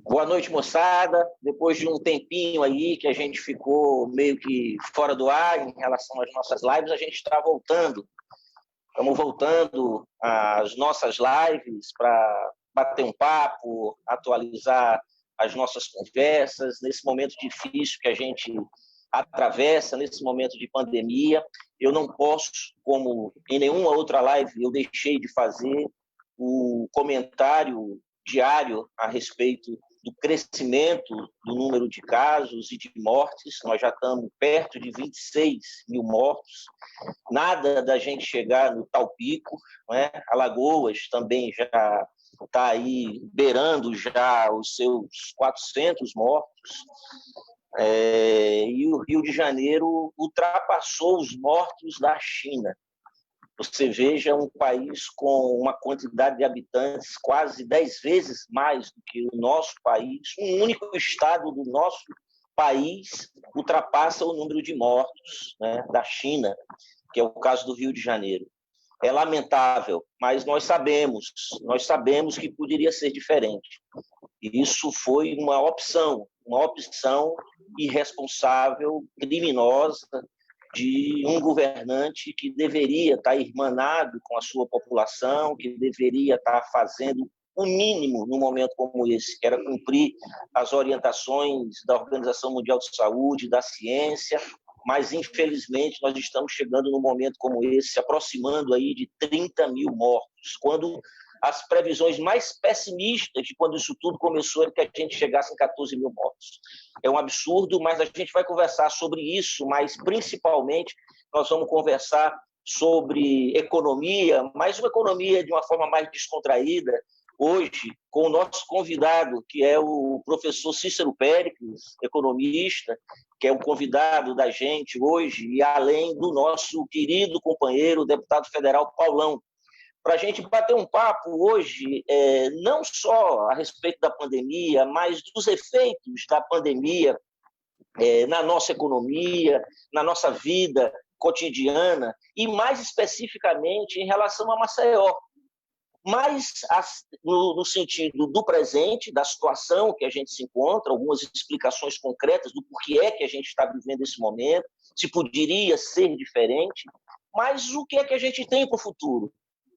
Boa noite, moçada. Depois de um tempinho aí que a gente ficou meio que fora do ar em relação às nossas lives, a gente está voltando. Estamos voltando às nossas lives para bater um papo, atualizar as nossas conversas nesse momento difícil que a gente atravessa, nesse momento de pandemia. Eu não posso, como em nenhuma outra live eu deixei de fazer, o comentário diário a respeito do crescimento do número de casos e de mortes. Nós já estamos perto de 26 mil mortos. Nada da gente chegar no tal pico, né? Alagoas também já está aí beirando já os seus 400 mortos. E o Rio de Janeiro ultrapassou os mortos da China. Você veja um país com uma quantidade de habitantes quase 10 vezes mais do que o nosso país. Um único estado do nosso país ultrapassa o número de mortos, né, da China, que é o caso do Rio de Janeiro. É lamentável, mas nós sabemos que poderia ser diferente. E isso foi uma opção irresponsável, criminosa, de um governante que deveria estar irmanado com a sua população, que deveria estar fazendo o mínimo num momento como esse, que era cumprir as orientações da Organização Mundial de Saúde, da ciência, mas, infelizmente, nós estamos chegando num momento como esse, se aproximando aí de 30 mil mortos, quando as previsões mais pessimistas de quando isso tudo começou era que a gente chegasse em 14 mil mortos. É um absurdo, mas a gente vai conversar sobre isso, mas principalmente nós vamos conversar sobre economia, mas uma economia de uma forma mais descontraída, hoje, com o nosso convidado, que é o professor Cícero Péricles, economista, que é o convidado da gente hoje, e além do nosso querido companheiro, o deputado federal Paulão, para a gente bater um papo hoje, não só a respeito da pandemia, mas dos efeitos da pandemia na nossa economia, na nossa vida cotidiana, e mais especificamente em relação a Maceió. Mas no sentido do presente, da situação que a gente se encontra, algumas explicações concretas do porquê é que a gente está vivendo esse momento, se poderia ser diferente, mas o que é que a gente tem para o futuro?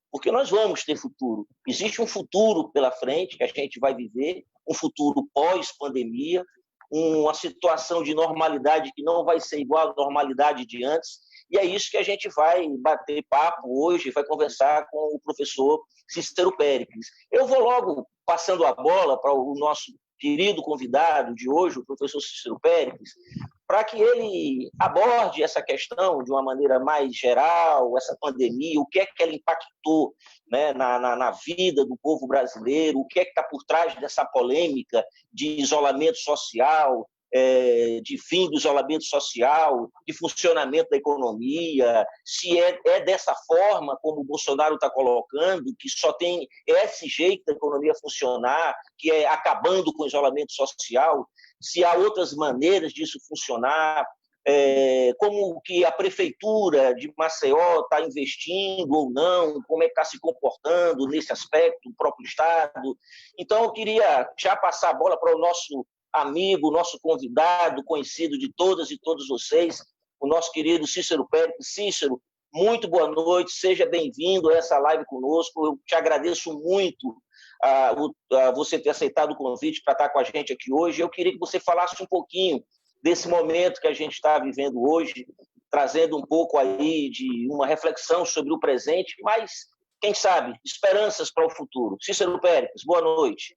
Porque nós vamos ter futuro. Existe um futuro pela frente que a gente vai viver, um futuro pós-pandemia, uma situação de normalidade que não vai ser igual à normalidade de antes, e é isso que a gente vai bater papo hoje, vai conversar com o professor Cícero Péricles. Eu vou logo passando a bola para o nosso querido convidado de hoje, o professor Cícero Péricles, para que ele aborde essa questão de uma maneira mais geral, essa pandemia, o que é que ela impactou, né, na vida do povo brasileiro, o que é que está por trás dessa polêmica de isolamento social, de fim do isolamento social, de funcionamento da economia, se é dessa forma como o Bolsonaro está colocando, que só tem esse jeito da economia funcionar, que é acabando com o isolamento social, se há outras maneiras disso funcionar, como que a prefeitura de Maceió está investindo ou não, como é que está se comportando nesse aspecto, o próprio Estado. Então, eu queria já passar a bola para o nosso amigo, nosso convidado, conhecido de todas e todos vocês, o nosso querido Cícero Péricles. Cícero, muito boa noite, seja bem-vindo a essa live conosco. Eu te agradeço muito você ter aceitado o convite para estar com a gente aqui hoje. Eu queria que você falasse um pouquinho desse momento que a gente está vivendo hoje, trazendo um pouco aí de uma reflexão sobre o presente, mas, quem sabe, esperanças para o futuro. Cícero Péricles, boa noite.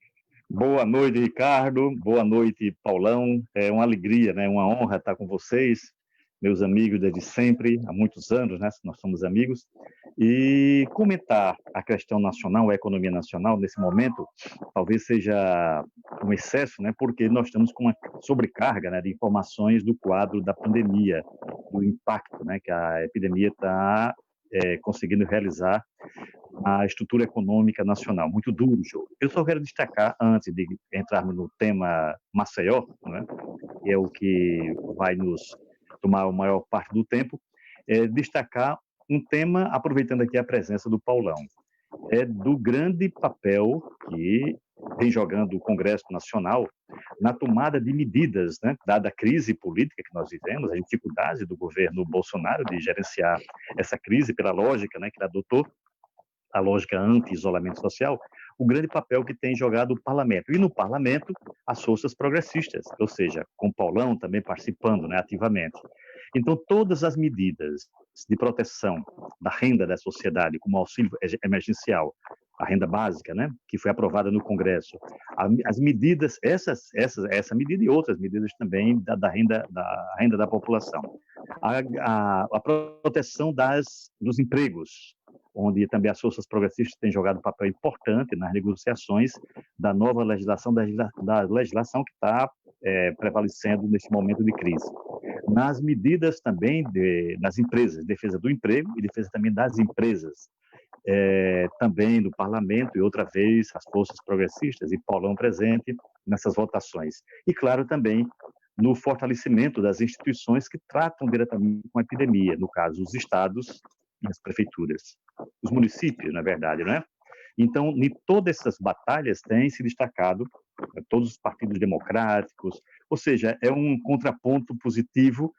Boa noite, Ricardo. Boa noite, Paulão. É uma alegria, né? Uma honra estar com vocês, meus amigos desde sempre, há muitos anos, né? Nós somos amigos. E comentar a questão nacional, a economia nacional, nesse momento, talvez seja um excesso, né? Porque nós estamos com uma sobrecarga, né, de informações do quadro da pandemia, do impacto, né, que a epidemia está conseguindo realizar a estrutura econômica nacional. Muito duro o jogo. Eu só quero destacar, antes de entrarmos no tema Maceió, né, que é o que vai nos tomar a maior parte do tempo, destacar um tema, aproveitando aqui a presença do Paulão, do grande papel que vem jogando o Congresso Nacional na tomada de medidas, né, dada a crise política que nós vivemos, a dificuldade do governo Bolsonaro de gerenciar essa crise pela lógica, né, que ele adotou, a lógica anti-isolamento social, o grande papel que tem jogado o parlamento. E no parlamento, as forças progressistas, ou seja, com Paulão também participando, né, ativamente. Então, todas as medidas de proteção da renda da sociedade, como o auxílio emergencial, a renda básica, né, que foi aprovada no Congresso, as medidas, essa medida e outras medidas também da renda da população, a proteção dos empregos, onde também as forças progressistas têm jogado um papel importante nas negociações da nova legislação, da legislação que está prevalecendo neste momento de crise. Nas medidas também das empresas, defesa do emprego e defesa também das empresas, também do parlamento e outra vez as forças progressistas e Paulão presente nessas votações. E claro também no fortalecimento das instituições que tratam diretamente com a epidemia, no caso os estados e as prefeituras, os municípios, na verdade, não é? Então, em todas essas batalhas têm se destacado todos os partidos democráticos, ou seja, é um contraponto positivo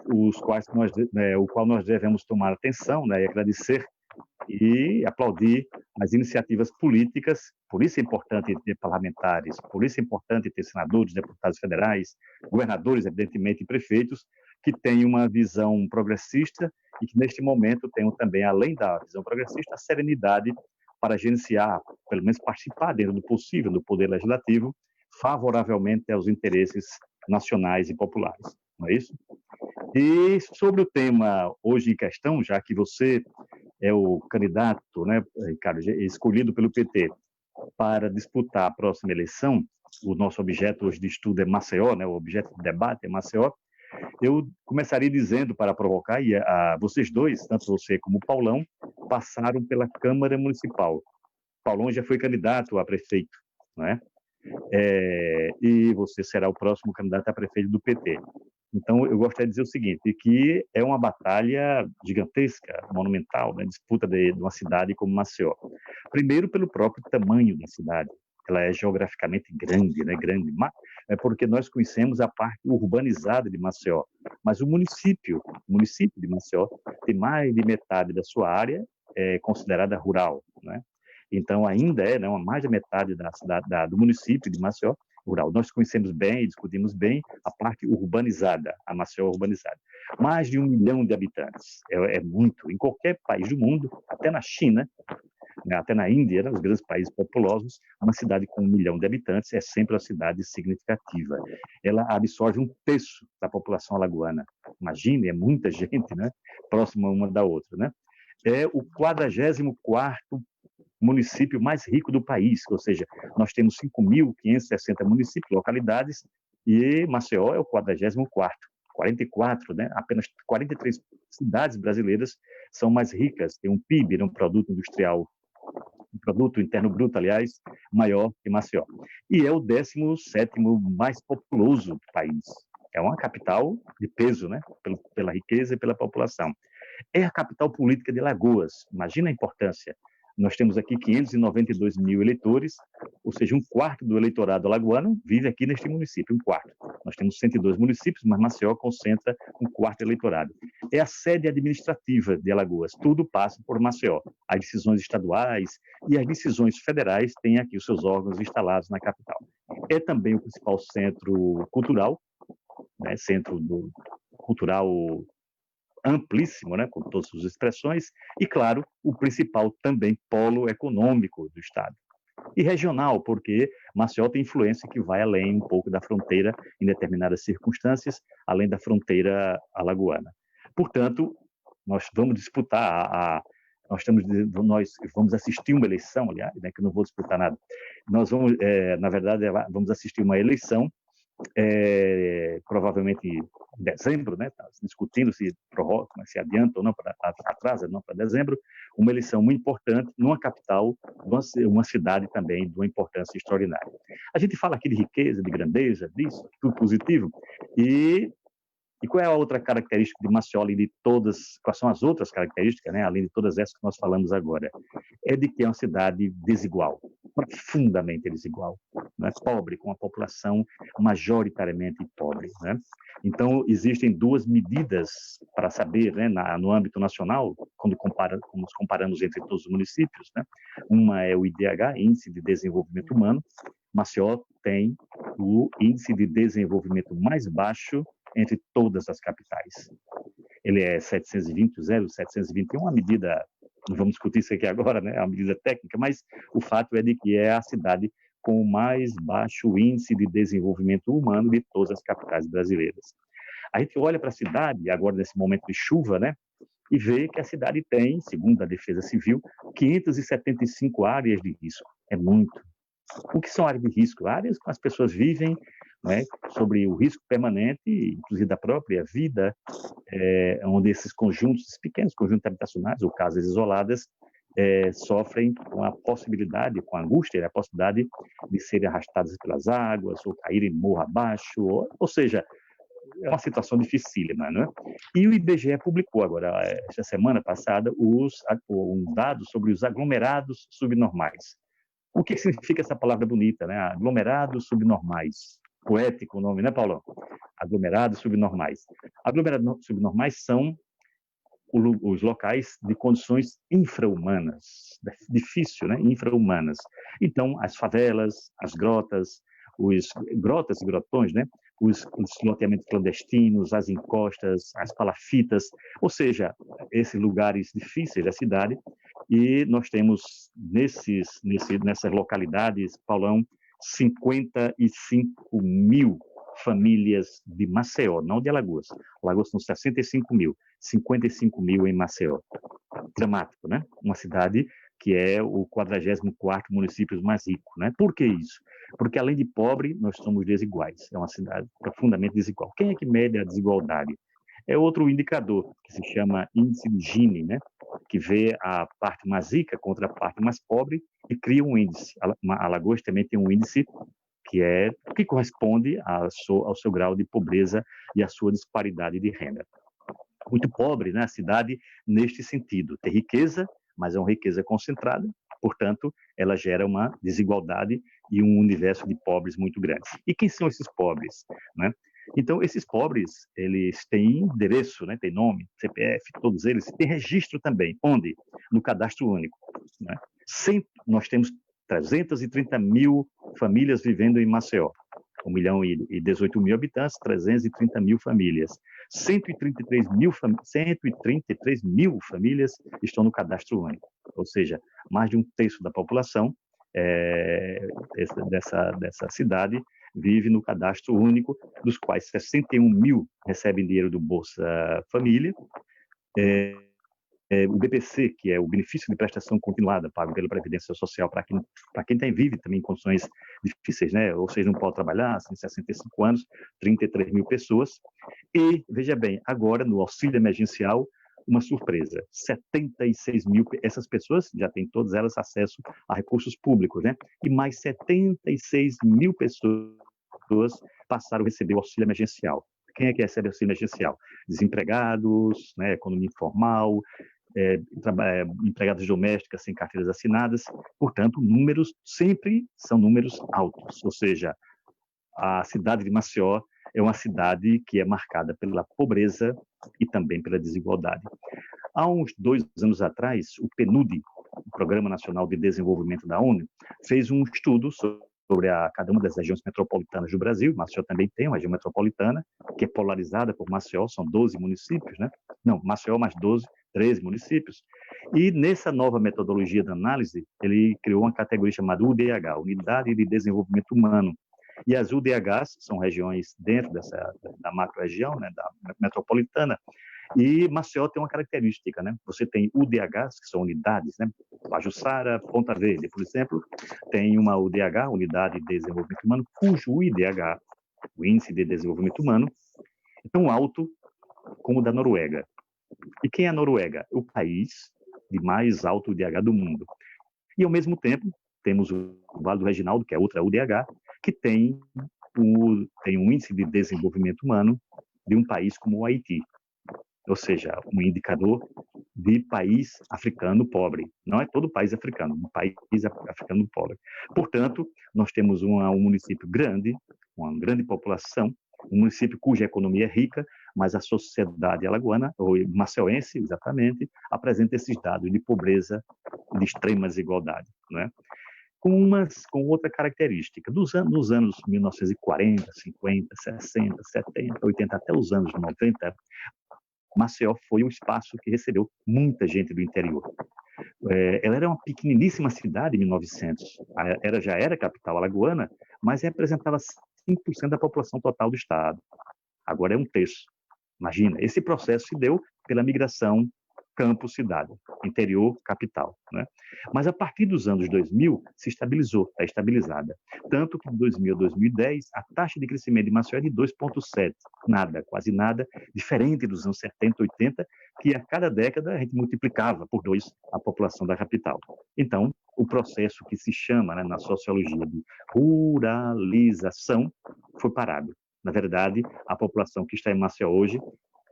o qual nós devemos tomar atenção, né, e agradecer e aplaudir as iniciativas políticas. Por isso é importante ter parlamentares, por isso é importante ter senadores, deputados federais, governadores, evidentemente, e prefeitos, que têm uma visão progressista e que, neste momento, tenham também, além da visão progressista, a serenidade para gerenciar, pelo menos participar dentro do possível, do poder legislativo, favoravelmente aos interesses nacionais e populares. Não é isso? E sobre o tema hoje em questão, já que você é o candidato, né, Ricardo, escolhido pelo PT para disputar a próxima eleição, o nosso objeto hoje de estudo é Maceió, né, o objeto de debate é Maceió, eu começaria dizendo, para provocar, e vocês dois, tanto você como o Paulão, passaram pela Câmara Municipal. Paulão já foi candidato a prefeito, não é? E você será o próximo candidato a prefeito do PT. Então, eu gostaria de dizer o seguinte, que é uma batalha gigantesca, monumental, né, disputa de uma cidade como Maceió. Primeiro, pelo próprio tamanho da cidade. Ela é geograficamente grande, né, grande, é porque nós conhecemos a parte urbanizada de Maceió, mas o município de Maceió tem mais de metade da sua área considerada rural, né? Então, ainda né, mais da metade do município de Maceió rural. Nós conhecemos bem e discutimos bem a parte urbanizada, a Maceió urbanizada. Mais de 1 milhão de habitantes. É muito. Em qualquer país do mundo, até na China, né, até na Índia, né, os grandes países populosos, uma cidade com 1 milhão de habitantes é sempre uma cidade significativa. Ela absorve 1/3 da população alagoana. Imagine, é muita gente, né, próxima uma da outra. Né? É o 44º município mais rico do país, ou seja, nós temos 5.560 municípios, localidades, e Maceió é o 44º. 44, né? Apenas 43 cidades brasileiras são mais ricas, tem um PIB, um produto industrial, um produto interno bruto, aliás, maior que Maceió. E é o 17º mais populoso do país. É uma capital de peso, né? Pela riqueza e pela população. É a capital política de Alagoas. Imagina a importância. Nós temos aqui 592 mil eleitores, ou seja, 1/4 do eleitorado alagoano vive aqui neste município, 1/4. Nós temos 102 municípios, mas Maceió concentra 1/4 do eleitorado. É a sede administrativa de Alagoas, tudo passa por Maceió. As decisões estaduais e as decisões federais têm aqui os seus órgãos instalados na capital. É também o principal centro cultural, né, cultural amplíssimo, né, com todas as expressões, e, claro, o principal também polo econômico do Estado. E regional, porque Maceió tem influência que vai além um pouco da fronteira, em determinadas circunstâncias, além da fronteira alagoana. Portanto, nós vamos disputar nós vamos assistir uma eleição, aliás, né, que eu não vou disputar nada. Nós vamos, na verdade, vamos assistir uma eleição provavelmente em dezembro, né? Tá discutindo se prorroga, se adianta ou não, atrasa não para dezembro, uma eleição muito importante numa capital, uma cidade também de uma importância extraordinária. A gente fala aqui de riqueza, de grandeza, disso, tudo positivo, e qual é a outra característica de Maceió, além de todas, quais são as outras características, né, além de todas essas que nós falamos agora? É de que é uma cidade desigual. profundamente desigual, né? Pobre, com a população majoritariamente pobre, né? Então, existem duas medidas para saber, né, no âmbito nacional, quando nos comparamos entre todos os municípios, né? Uma é o IDH, Índice de Desenvolvimento Humano. Maceió tem o índice de desenvolvimento mais baixo entre todas as capitais. Ele é 720, 0,721, uma medida, não vamos discutir isso aqui agora, né? É uma medida técnica, mas o fato é de que é a cidade com o mais baixo índice de desenvolvimento humano de todas as capitais brasileiras. A gente olha para a cidade, agora nesse momento de chuva, né? E vê que a cidade tem, segundo a Defesa Civil, 575 áreas de risco. É muito. O que são áreas de risco? Áreas que as pessoas vivem, né, sobre o risco permanente, inclusive da própria vida, onde esses conjuntos, pequenos conjuntos habitacionais ou casas isoladas, sofrem com a possibilidade, com a angústia, a possibilidade de serem arrastadas pelas águas ou caírem morro abaixo, ou seja, é uma situação dificílima, né? E o IBGE publicou agora, esta semana passada, um dado sobre os aglomerados subnormais. O que significa essa palavra bonita, né? Aglomerados subnormais. Poético o nome, né, Paulão? Aglomerados subnormais. Aglomerados subnormais são os locais de condições infra-humanas. Difícil, né? Infra-humanas. Então, as favelas, as grotas, grotas e grotões, né? Os loteamentos clandestinos, as encostas, as palafitas, ou seja, esses lugares difíceis da cidade. E nós temos nessas localidades, Paulão, 55 mil famílias de Maceió, não de Alagoas. Alagoas são 65 mil, 55 mil em Maceió. Dramático, né? Uma cidade que é o 44º município mais rico, né? Por que isso? Porque além de pobre, nós somos desiguais. É uma cidade profundamente desigual. Quem é que mede a desigualdade? É outro indicador, que se chama índice de Gini, né? Que vê a parte mais rica contra a parte mais pobre e cria um índice. Alagoas também tem um índice que corresponde ao seu grau de pobreza e à sua disparidade de renda. Muito pobre, né, a cidade neste sentido. Tem riqueza, mas é uma riqueza concentrada, portanto, ela gera uma desigualdade e um universo de pobres muito grande. E quem são esses pobres, né? Então, esses pobres, eles têm endereço, né? Tem nome, CPF, todos eles, têm registro também. Onde? No cadastro único, né? Nós temos 330 mil famílias vivendo em Maceió. 1.018 mil habitantes, 330 mil famílias. 133 mil famílias estão no cadastro único, ou seja, mais de um terço da população dessa cidade vive no cadastro único, dos quais 61 mil recebem dinheiro do Bolsa Família. O BPC, que é o benefício de prestação continuada pago pela Previdência Social para quem vive também em condições difíceis, né? Ou seja, não pode trabalhar, tem 65 anos, 33 mil pessoas. E, veja bem, agora no auxílio emergencial, uma surpresa, 76 mil, essas pessoas já têm todas elas acesso a recursos públicos, né? E mais 76 mil pessoas passaram a receber o auxílio emergencial. Quem é que recebe auxílio emergencial? Desempregados, né? Economia informal, empregadas domésticas sem carteiras assinadas, portanto, números sempre são números altos, ou seja, a cidade de Maceió é uma cidade que é marcada pela pobreza e também pela desigualdade. Há uns 2 anos atrás, o PNUD, o Programa Nacional de Desenvolvimento da ONU, fez um estudo sobre cada uma das regiões metropolitanas do Brasil. Maceió também tem uma região metropolitana, que é polarizada por Maceió, são 12 municípios, né? Não, Maceió mais 13 municípios. E nessa nova metodologia de análise, ele criou uma categoria chamada UDH, Unidade de Desenvolvimento Humano. E as UDHs são regiões dentro da macro-região, né, da metropolitana. E Maceió tem uma característica, né? Você tem UDHs, que são unidades, né? Pajuçara, Ponta Verde, por exemplo, tem uma UDH, Unidade de Desenvolvimento Humano, cujo IDH, o Índice de Desenvolvimento Humano, é tão alto como o da Noruega. E quem é a Noruega? O país de mais alto IDH do mundo. E, ao mesmo tempo, temos o Vale do Reginaldo, que é outra UDH, que tem um índice de desenvolvimento humano de um país como o Haiti. Ou seja, um indicador de país africano pobre. Não é todo país africano, um país africano pobre. Portanto, nós temos um município grande, uma grande população, um município cuja economia é rica, mas a sociedade alagoana, ou maceuense, exatamente, apresenta esses dados de pobreza, de extrema desigualdade, não é? Com outra característica. Nos anos 1940, 50, 60, 70, 80, até os anos 90, Maceió foi um espaço que recebeu muita gente do interior. Ela era uma pequeniníssima cidade em 1900. Já era capital alagoana, mas representava 5% da população total do estado. Agora é um terço. Imagina, esse processo se deu pela migração campo-cidade, interior-capital, né? Mas a partir dos anos 2000 se estabilizou, está estabilizada. Tanto que de 2000 a 2010 a taxa de crescimento de Maceió é de 2,7, nada, quase nada, diferente dos anos 70, 80, que a cada década a gente multiplicava por 2 a população da capital. Então, o processo que se chama, né, na sociologia de ruralização foi parado. Na verdade, a população que está em Maceió hoje,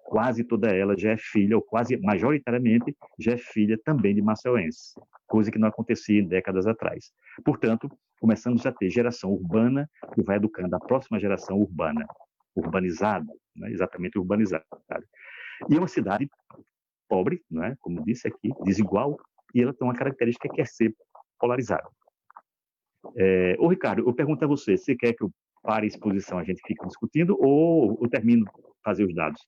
quase toda ela já é filha, ou quase majoritariamente, já é filha também de maceuenses, coisa que não acontecia em décadas atrás. Portanto, começamos a ter geração urbana que vai educando a próxima geração urbana, urbanizada, né? Exatamente urbanizada. E é uma cidade pobre, né? Como disse aqui, desigual, e ela tem uma característica que é ser polarizada. Ô Ricardo, eu pergunto a você, você quer que eu pare a exposição, a gente fica discutindo, ou eu termino de fazer os dados?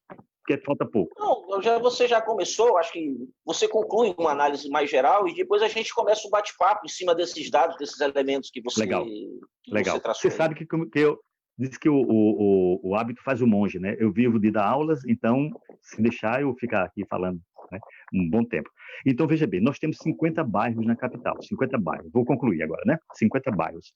Porque falta pouco. Não, você já começou, acho que você conclui uma análise mais geral e depois a gente começa o bate-papo em cima desses dados, desses elementos que você, Legal. Você traçou. Você sabe que eu disse que o hábito faz o monge, né? Eu vivo de dar aulas, então, se deixar, eu ficar aqui falando, né, um bom tempo. Então, veja bem, nós temos 50 bairros na capital, 50 bairros. Vou concluir agora, né? 50 bairros.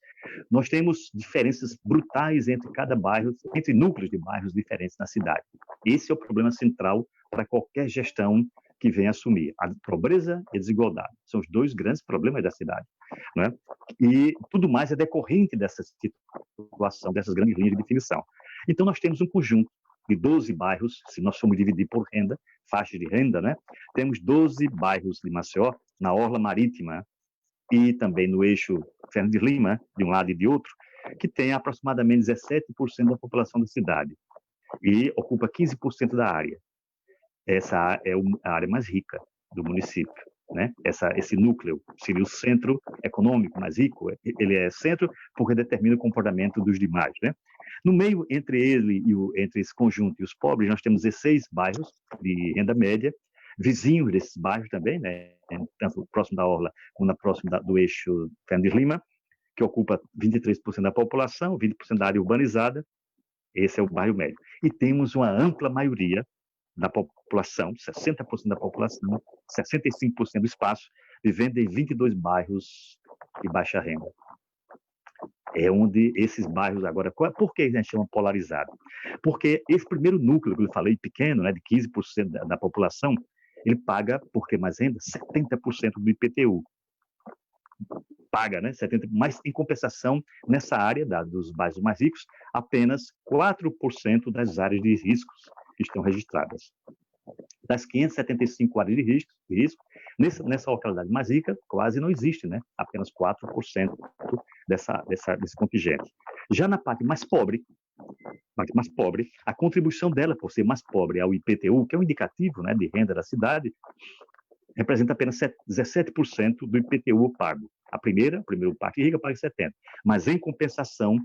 Nós temos diferenças brutais entre cada bairro, entre núcleos de bairros diferentes na cidade. Esse é o problema central para qualquer gestão que venha assumir. A pobreza e a desigualdade são os 2 grandes problemas da cidade, né? E tudo mais é decorrente dessa situação, dessas grandes linhas de definição. Então, nós temos um conjunto de 12 bairros, se nós formos dividir por renda, faixas de renda, né? Temos 12 bairros de Maceió, na orla marítima e também no eixo Fernando de Lima, de um lado e de outro, que tem aproximadamente 17% da população da cidade e ocupa 15% da área. Essa é a área mais rica do município, né? Esse núcleo seria o centro econômico mais rico. Ele é centro porque determina o comportamento dos demais, né? No meio, entre esse conjunto e os pobres, nós temos 16 bairros de renda média, vizinhos desses bairros também, né? Tanto próximo da orla como próximo do eixo Fernando de Lima, que ocupa 23% da população, 20% da área urbanizada. Esse é o bairro médio. E temos uma ampla maioria da população, 60% da população, 65% do espaço, vivendo em 22 bairros de baixa renda. É onde esses bairros agora... Por que a gente chama polarizado? Porque esse primeiro núcleo que eu falei, pequeno, né, de 15% da população, ele paga, por ter mais renda, 70% do IPTU. Paga, né? 70%, mas em compensação, nessa área dos bairros mais ricos, apenas 4% das áreas de riscos estão registradas. Das 575 áreas de risco, nessa localidade mais rica, quase não existe, né? Apenas 4% desse contingente. Já na parte mais pobre, a contribuição dela, por ser mais pobre, ao IPTU, que é um indicativo, né, de renda da cidade, representa apenas 17% do IPTU pago. A primeira parte rica paga 70%. Mas, em compensação,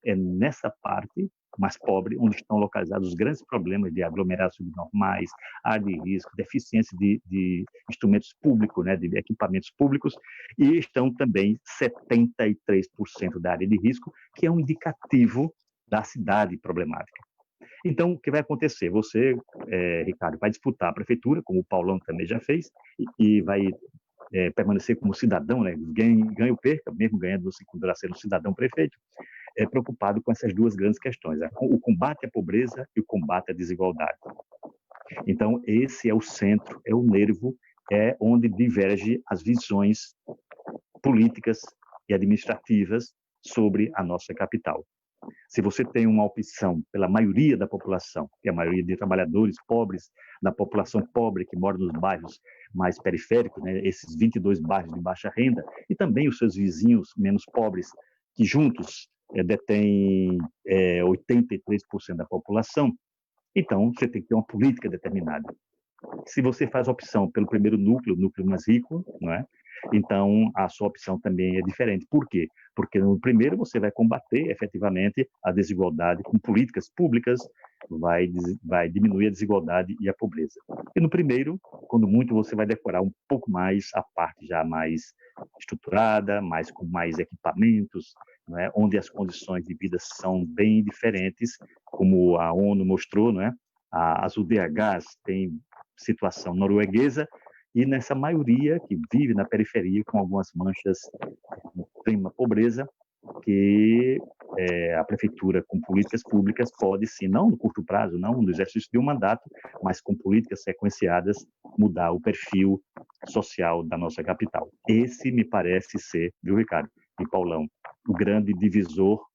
é nessa parte mais pobre onde estão localizados os grandes problemas de aglomerados subnormais, área de risco, deficiência de instrumentos públicos, né, de equipamentos públicos, e estão também 73% da área de risco, que é um indicativo da cidade problemática. Então, o que vai acontecer? Você, Ricardo, vai disputar a prefeitura, como o Paulão também já fez, e vai permanecer como cidadão, né? Ganha ou perca, mesmo ganhando, você poderá ser um cidadão prefeito, preocupado com essas 2 grandes questões, o combate à pobreza e o combate à desigualdade. Então, esse é o centro, é o nervo, é onde divergem as visões políticas e administrativas sobre a nossa capital. Se você tem uma opção pela maioria da população, que é a maioria de trabalhadores pobres, da população pobre que mora nos bairros mais periféricos, né, esses 22 bairros de baixa renda, e também os seus vizinhos menos pobres, que juntos detêm 83% da população, então você tem que ter uma política determinada. Se você faz opção pelo primeiro núcleo, o núcleo mais rico, não é? Então a sua opção também é diferente. Por quê? Porque no primeiro você vai combater efetivamente a desigualdade com políticas públicas, vai diminuir a desigualdade e a pobreza. E no primeiro, quando muito, você vai decorar um pouco mais a parte já mais estruturada, com mais equipamentos, não é? Onde as condições de vida são bem diferentes, como a ONU mostrou, não é? As UDHs têm situação norueguesa, e nessa maioria que vive na periferia com algumas manchas de extrema pobreza, que a prefeitura, com políticas públicas, pode sim, não no curto prazo, não no exercício de um mandato, mas com políticas sequenciadas, mudar o perfil social da nossa capital. Esse me parece ser, viu, Ricardo e Paulão, o grande divisor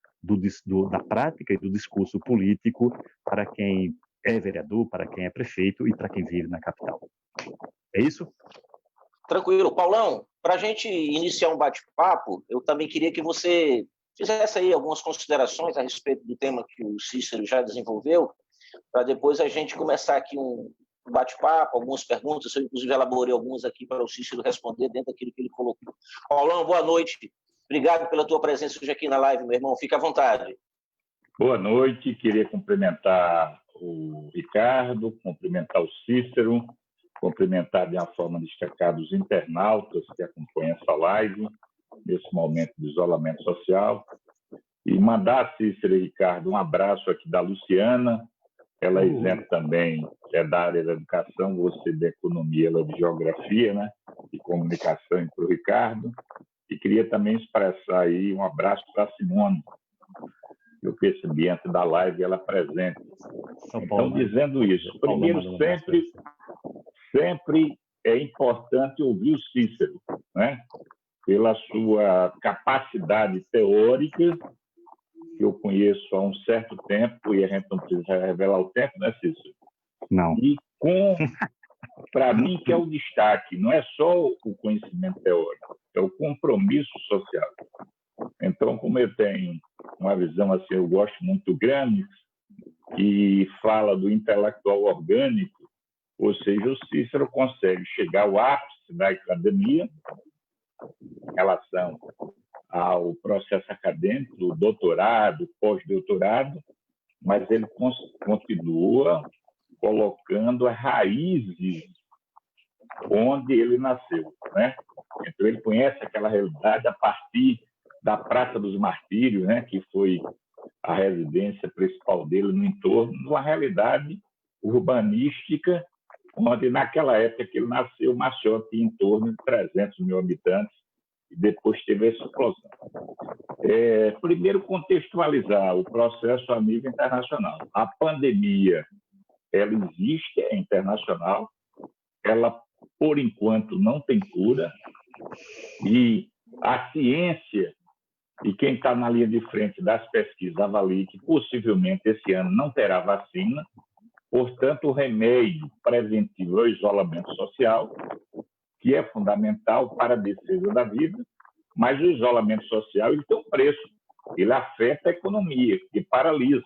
da prática e do discurso político para quem é vereador, para quem é prefeito e para quem vive na capital. É isso? Tranquilo. Paulão, para a gente iniciar um bate-papo, eu também queria que você fizesse aí algumas considerações a respeito do tema que o Cícero já desenvolveu, para depois a gente começar aqui um bate-papo, algumas perguntas. Eu, inclusive, elaborei algumas aqui para o Cícero responder dentro daquilo que ele colocou. Paulão, boa noite. Obrigado pela tua presença hoje aqui na live, meu irmão. Fica à vontade. Boa noite. Queria cumprimentar o Ricardo, cumprimentar o Cícero, cumprimentar de uma forma destacada os internautas que acompanham essa live nesse momento de isolamento social, e mandar, Cícero e Ricardo, um abraço aqui da Luciana. Ela é isenta também, é da área da educação, você da economia, ela de geografia, né? E comunicação para o Ricardo. E queria também expressar aí um abraço para a Simone. Eu percebi antes da live ela presente. Então, dizendo isso, primeiro, sempre é importante ouvir o Cícero, né? Pela sua capacidade teórica, que eu conheço há um certo tempo, e a gente não precisa revelar o tempo, né, Cícero? Não. E para mim, que é o destaque, não é só o conhecimento teórico, é o compromisso social. Então, como eu tenho uma visão assim, eu gosto muito do Gramsci, que fala do intelectual orgânico, ou seja, o Cícero consegue chegar ao ápice da academia em relação ao processo acadêmico, do doutorado, pós-doutorado, mas ele continua colocando as raízes onde ele nasceu, né? Então, ele conhece aquela realidade a partir da Praça dos Martírios, né? Que foi a residência principal dele no entorno, uma realidade urbanística, onde, naquela época que ele nasceu, Maceió tinha em torno de 300 mil habitantes, e depois teve essa explosão. Primeiro, contextualizar o processo a nível internacional. A pandemia, ela existe, é internacional, ela, por enquanto, não tem cura, e a ciência, e quem está na linha de frente das pesquisas, avalia que possivelmente esse ano não terá vacina, portanto, o remédio preventivo é o isolamento social, que é fundamental para a defesa da vida, mas o isolamento social ele tem um preço, ele afeta a economia, que paralisa.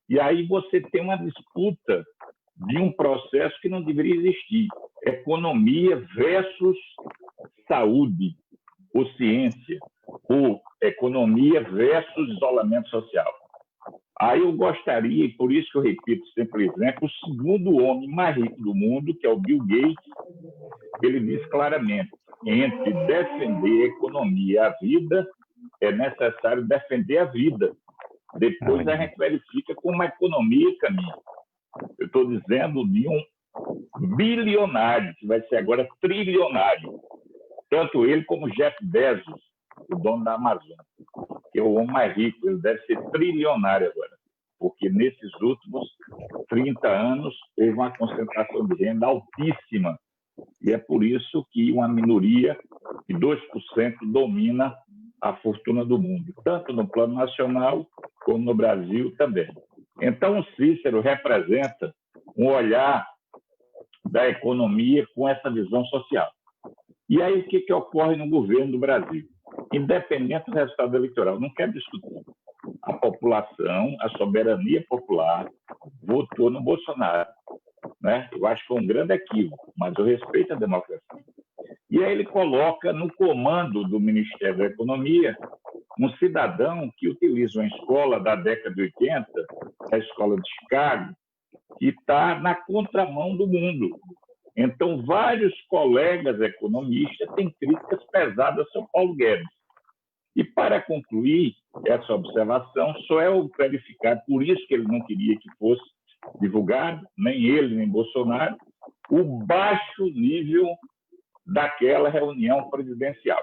E aí você tem uma disputa de um processo que não deveria existir, economia versus saúde, ou ciência, ou economia versus isolamento social. Aí eu gostaria, e por isso que eu repito sempre exemplo, o segundo homem mais rico do mundo, que é o Bill Gates, ele diz claramente, entre defender a economia e a vida, é necessário defender a vida. Depois a gente verifica como a economia caminha. Eu estou dizendo de um bilionário, que vai ser agora trilionário. Tanto ele como Jeff Bezos, o dono da Amazon, que é o homem mais rico, ele deve ser trilionário agora, porque nesses últimos 30 anos houve uma concentração de renda altíssima, e é por isso que uma minoria de 2% domina a fortuna do mundo, tanto no plano nacional como no Brasil também. Então, o Cícero representa um olhar da economia com essa visão social. E aí, o que ocorre no governo do Brasil? Independente do resultado eleitoral, não quero discutir. A população, a soberania popular, votou no Bolsonaro, né? Eu acho que foi um grande equívoco, mas eu respeito a democracia. E aí ele coloca no comando do Ministério da Economia um cidadão que utiliza uma escola da década de 80, a escola de Chicago, que está na contramão do mundo. Então, vários colegas economistas têm críticas pesadas ao Paulo Guedes. E, para concluir essa observação, só é o verificar, por isso que ele não queria que fosse divulgado, nem ele, nem Bolsonaro, o baixo nível daquela reunião presidencial,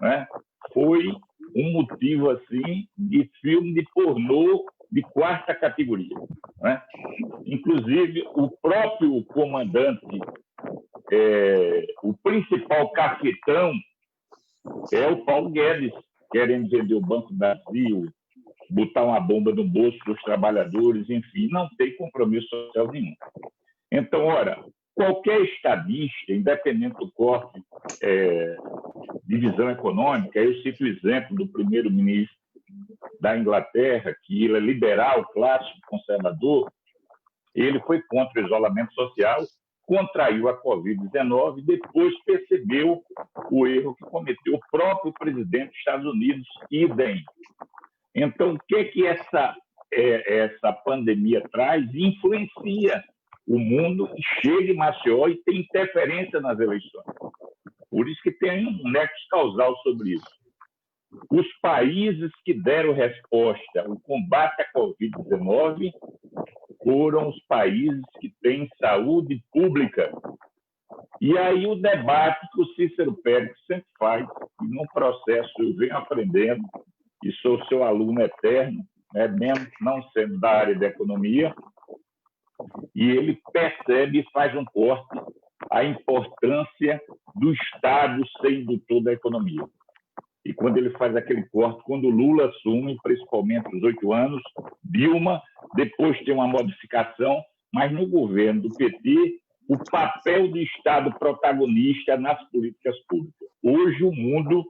né? Foi um motivo assim de filme de pornô de quarta categoria, né? Inclusive, o próprio comandante, o principal cafetão, é o Paulo Guedes, querendo vender o Banco do Brasil, botar uma bomba no bolso dos trabalhadores, enfim, não tem compromisso social nenhum. Então, ora, qualquer estadista, independente do corte de visão econômica, eu cito o exemplo do primeiro-ministro da Inglaterra, que ele é liberal, clássico, conservador, ele foi contra o isolamento social, contraiu a Covid-19 e depois percebeu o erro que cometeu o próprio presidente dos Estados Unidos, idem. Então, o que essa pandemia traz? Influencia o mundo, chega em Maceió e tem interferência nas eleições. Por isso que tem um nexo causal sobre isso. Os países que deram resposta ao combate à Covid-19 foram os países que têm saúde pública. E aí o debate que o Cícero Pérez sempre faz, e no processo eu venho aprendendo, e sou seu aluno eterno, né, mesmo não sendo da área da economia, e ele percebe e faz um corte a importância do Estado ser indutor da economia. E quando ele faz aquele corte, quando o Lula assume, principalmente os 8 anos, Dilma, depois tem uma modificação, mas no governo do PT, o papel do Estado protagonista nas políticas públicas. Hoje o mundo,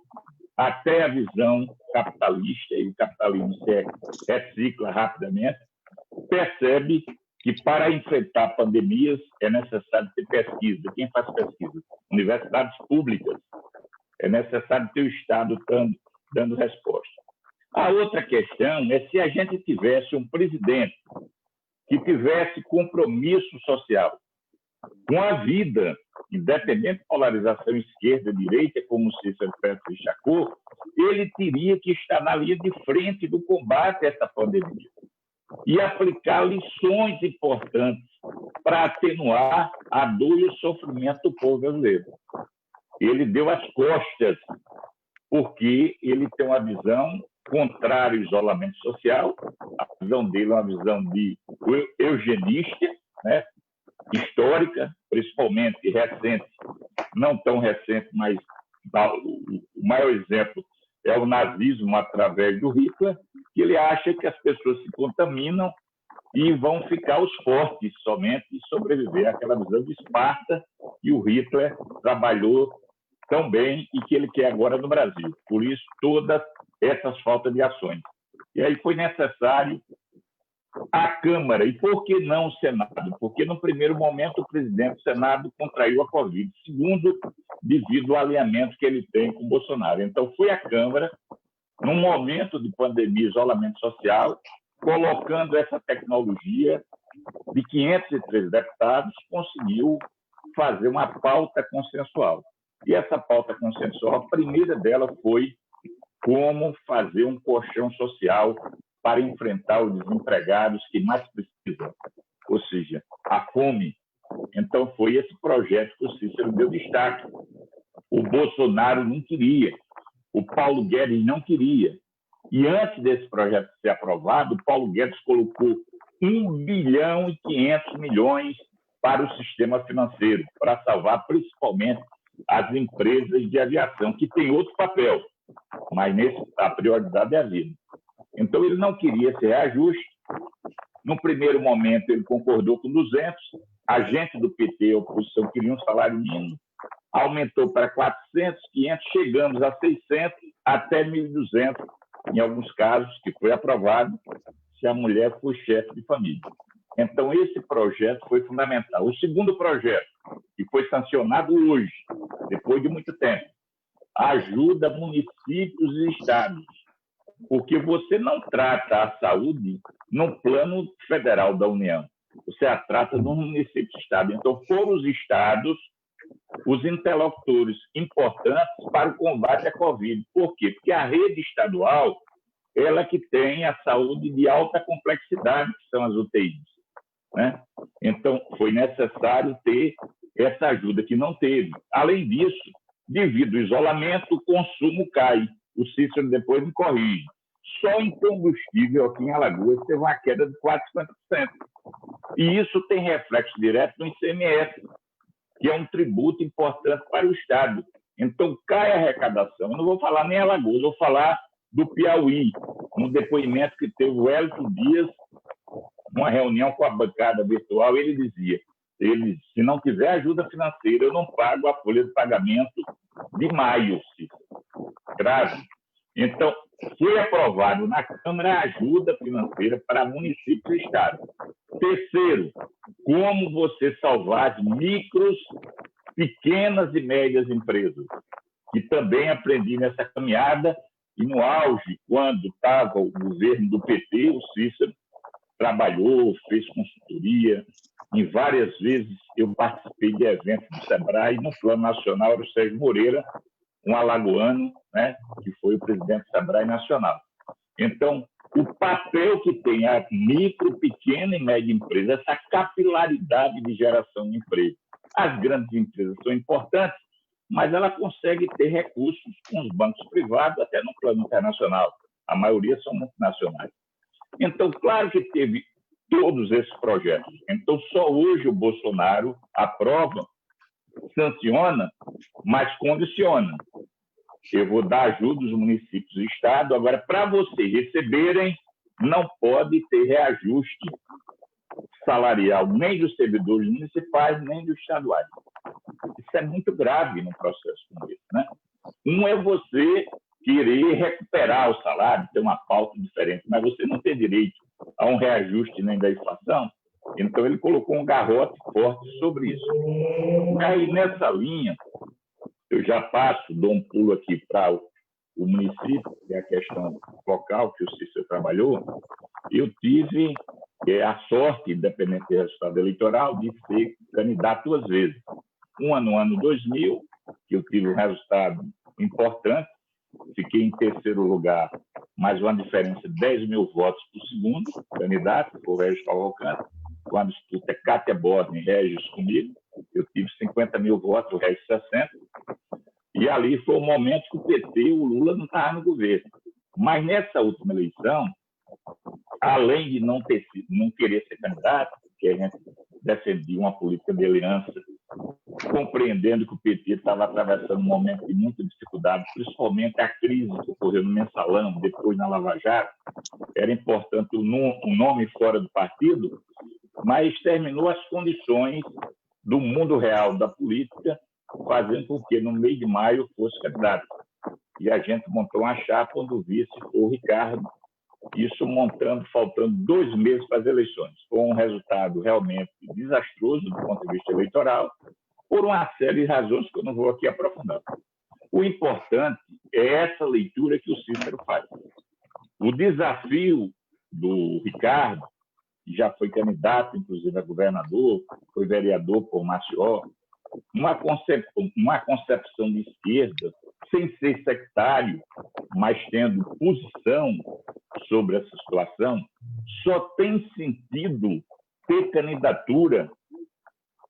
até a visão capitalista, e o capitalismo se recicla rapidamente, percebe que para enfrentar pandemias é necessário ter pesquisa. Quem faz pesquisa? Universidades públicas. É necessário ter o Estado dando resposta. A outra questão é se a gente tivesse um presidente que tivesse compromisso social com a vida, independente de polarização esquerda-direita, como o Cícero Pérez destacou, ele teria que estar na linha de frente do combate a essa pandemia e aplicar lições importantes para atenuar a dor e o sofrimento do povo brasileiro. Ele deu as costas, porque ele tem uma visão contrária ao isolamento social. A visão dele é uma visão de eugenista, né? Histórica, principalmente recente, não tão recente, mas o maior exemplo é o nazismo através do Hitler, que ele acha que as pessoas se contaminam e vão ficar os fortes somente e sobreviver àquela visão de Esparta que o Hitler trabalhou tão bem e que ele quer agora no Brasil. Por isso, todas essas faltas de ações. E aí foi necessário a Câmara. E por que não o Senado? Porque, no primeiro momento, o presidente do Senado contraiu a Covid. Segundo, devido ao alinhamento que ele tem com o Bolsonaro. Então, foi a Câmara, num momento de pandemia, isolamento social, colocando essa tecnologia de 503 deputados, conseguiu fazer uma pauta consensual. E essa pauta consensual, a primeira dela foi como fazer um colchão social para enfrentar os desempregados que mais precisam, ou seja, a fome. Então, foi esse projeto que o Cícero deu destaque. O Bolsonaro não queria, o Paulo Guedes não queria. E antes desse projeto ser aprovado, o Paulo Guedes colocou 1 bilhão e 500 milhões para o sistema financeiro, para salvar principalmente as empresas de aviação, que tem outro papel. mas a prioridade é a vida. Então, ele não queria esse reajuste. No primeiro momento, ele concordou com 200, a gente do PT e a oposição queriam um salário mínimo, aumentou para 400, 500, chegamos a 600, até 1.200, em alguns casos, que foi aprovado, se a mulher for chefe de família. Então, esse projeto foi fundamental. O segundo projeto, que foi sancionado hoje, depois de muito tempo, ajuda municípios e estados, porque você não trata a saúde no plano federal da União, você a trata no município e estado. Então, foram os estados os interlocutores importantes para o combate à Covid. Por quê? Porque a rede estadual, ela que tem a saúde de alta complexidade, que são as UTIs, né? Então, foi necessário ter essa ajuda que não teve. Além disso, devido ao isolamento, o consumo cai. O Cícero depois me corrige. Só em combustível aqui em Alagoas teve uma queda de 4,50%. E isso tem reflexo direto no ICMS, que é um tributo importante para o Estado. Então, cai a arrecadação. Eu não vou falar nem Alagoas, vou falar do Piauí, no depoimento que teve o Hélio Dias, numa reunião com a bancada virtual, ele dizia, se não tiver ajuda financeira, eu não pago a folha de pagamento de maio. Grave. Então, foi aprovado na Câmara a ajuda financeira para municípios e estados. Terceiro, como você salvar as micros, pequenas e médias empresas, que também aprendi nessa caminhada, e no auge, quando estava o governo do PT, o Cícero trabalhou, fez consultoria, em várias vezes eu participei de eventos do SEBRAE, no plano nacional era o Sérgio Moreira, um alagoano, né, que foi o presidente do SEBRAE nacional. Então, o papel que tem a micro, pequena e média empresa, essa capilaridade de geração de emprego. As grandes empresas são importantes, mas ela consegue ter recursos com os bancos privados, até no plano internacional. A maioria são multinacionais. Então, claro que teve todos esses projetos. Então, só hoje o Bolsonaro aprova, sanciona, mas condiciona. Eu vou dar ajuda aos municípios e estados. Agora, para vocês receberem, não pode ter reajuste salarial nem dos servidores municipais, nem dos estaduais. Isso é muito grave num processo como esse, né? Um é você querer recuperar o salário, ter uma pauta diferente, mas você não tem direito a um reajuste nem da inflação. Então, ele colocou um garrote forte sobre isso. Aí, nessa linha, eu já dou um pulo aqui para o município, que é a questão local que o Cícero trabalhou. Eu tive a sorte, independente do resultado eleitoral, de ser candidato 2 vezes. Uma no ano 2000, que eu tive um resultado importante, fiquei em 3º lugar, mas uma diferença de 10 mil votos para o segundo candidato, o Regis Cavalcante, com a disputa Cátia Borne e Regis comigo. Eu tive 50 mil votos, o Regis 60. E ali foi o momento que o PT, o Lula, não estava no governo. Mas nessa última eleição, além de não querer ser candidato, porque a gente defendia uma política de aliança, compreendendo que o PT estava atravessando um momento de muita dificuldade, principalmente a crise que ocorreu no Mensalão, depois na Lava Jato, era importante o nome fora do partido, mas terminou as condições do mundo real da política, fazendo com que no mês de maio fosse candidato. E a gente montou uma chapa onde o vice foi o Ricardo, isso faltando 2 meses para as eleições. Foi um resultado realmente desastroso do ponto de vista eleitoral, por uma série de razões que eu não vou aqui aprofundar. O importante é essa leitura que o Cícero faz. O desafio do Ricardo, que já foi candidato, inclusive, a governador, foi vereador por Maceió, uma concepção de esquerda, sem ser sectário, mas tendo posição sobre essa situação, só tem sentido ter candidatura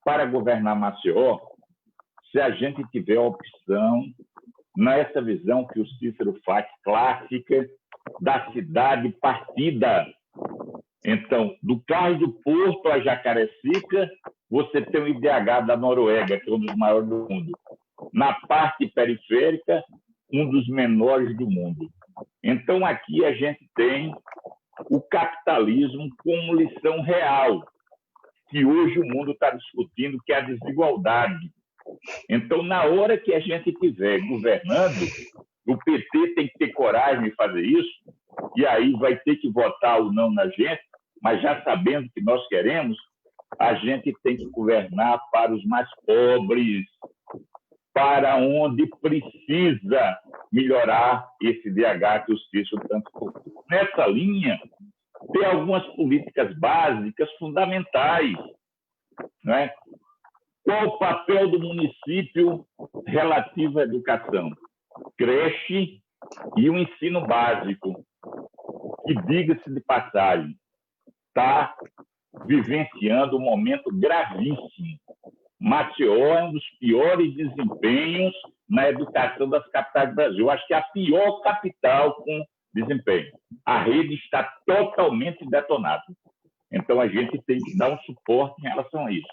para governar Maceió se a gente tiver a opção, nessa visão que o Cícero faz, clássica, da cidade partida. Então, do Cais do Porto a Jacarecica, você tem o IDH da Noruega, que é um dos maiores do mundo. Na parte periférica, um dos menores do mundo. Então, aqui a gente tem o capitalismo como lição real, que hoje o mundo está discutindo, que é a desigualdade. Então, na hora que a gente estiver governando, o PT tem que ter coragem de fazer isso, e aí vai ter que votar ou não na gente, mas já sabendo que nós queremos, a gente tem que governar para os mais pobres, para onde precisa melhorar esse DH que o Cícero tanto procura. Nessa linha, tem algumas políticas básicas fundamentais, né? Qual o papel do município relativo à educação? Creche e o ensino básico, que, diga-se de passagem, está vivenciando um momento gravíssimo. Maceió é um dos piores desempenhos na educação das capitais do Brasil. Eu acho que é a pior capital com desempenho. A rede está totalmente detonada. Então, a gente tem que dar um suporte em relação a isso.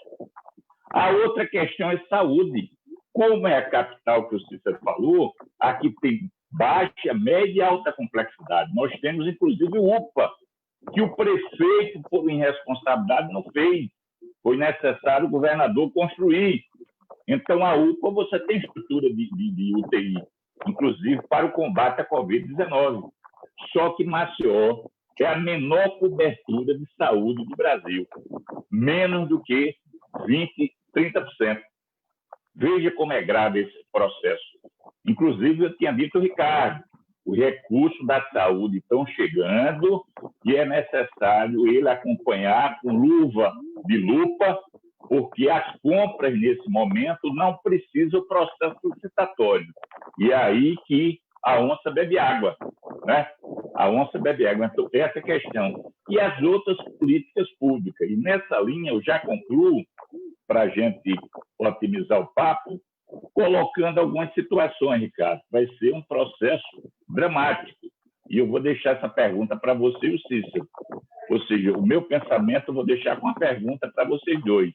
A outra questão é saúde. Como é a capital que o Cícero falou, aqui tem baixa, média e alta complexidade. Nós temos, inclusive, o UPA, que o prefeito, por irresponsabilidade, não fez. Foi necessário o governador construir. Então, a UPA, você tem estrutura de UTI, inclusive para o combate à Covid-19. Só que Maceió é a menor cobertura de saúde do Brasil, menos do que 20%, 30%. Veja como é grave esse processo. Inclusive, eu tinha dito, Ricardo, os recursos da saúde estão chegando e é necessário ele acompanhar com luva de lupa, porque as compras, nesse momento, não precisam do processo licitatório. E é aí que a onça bebe água, né? A onça bebe água. Então, essa é a questão. E as outras políticas públicas. E nessa linha, eu já concluo, para a gente otimizar o papo, colocando algumas situações, Ricardo. Vai ser um processo dramático. E eu vou deixar essa pergunta para você e o Cícero. Ou seja, o meu pensamento eu vou deixar com uma pergunta para vocês dois.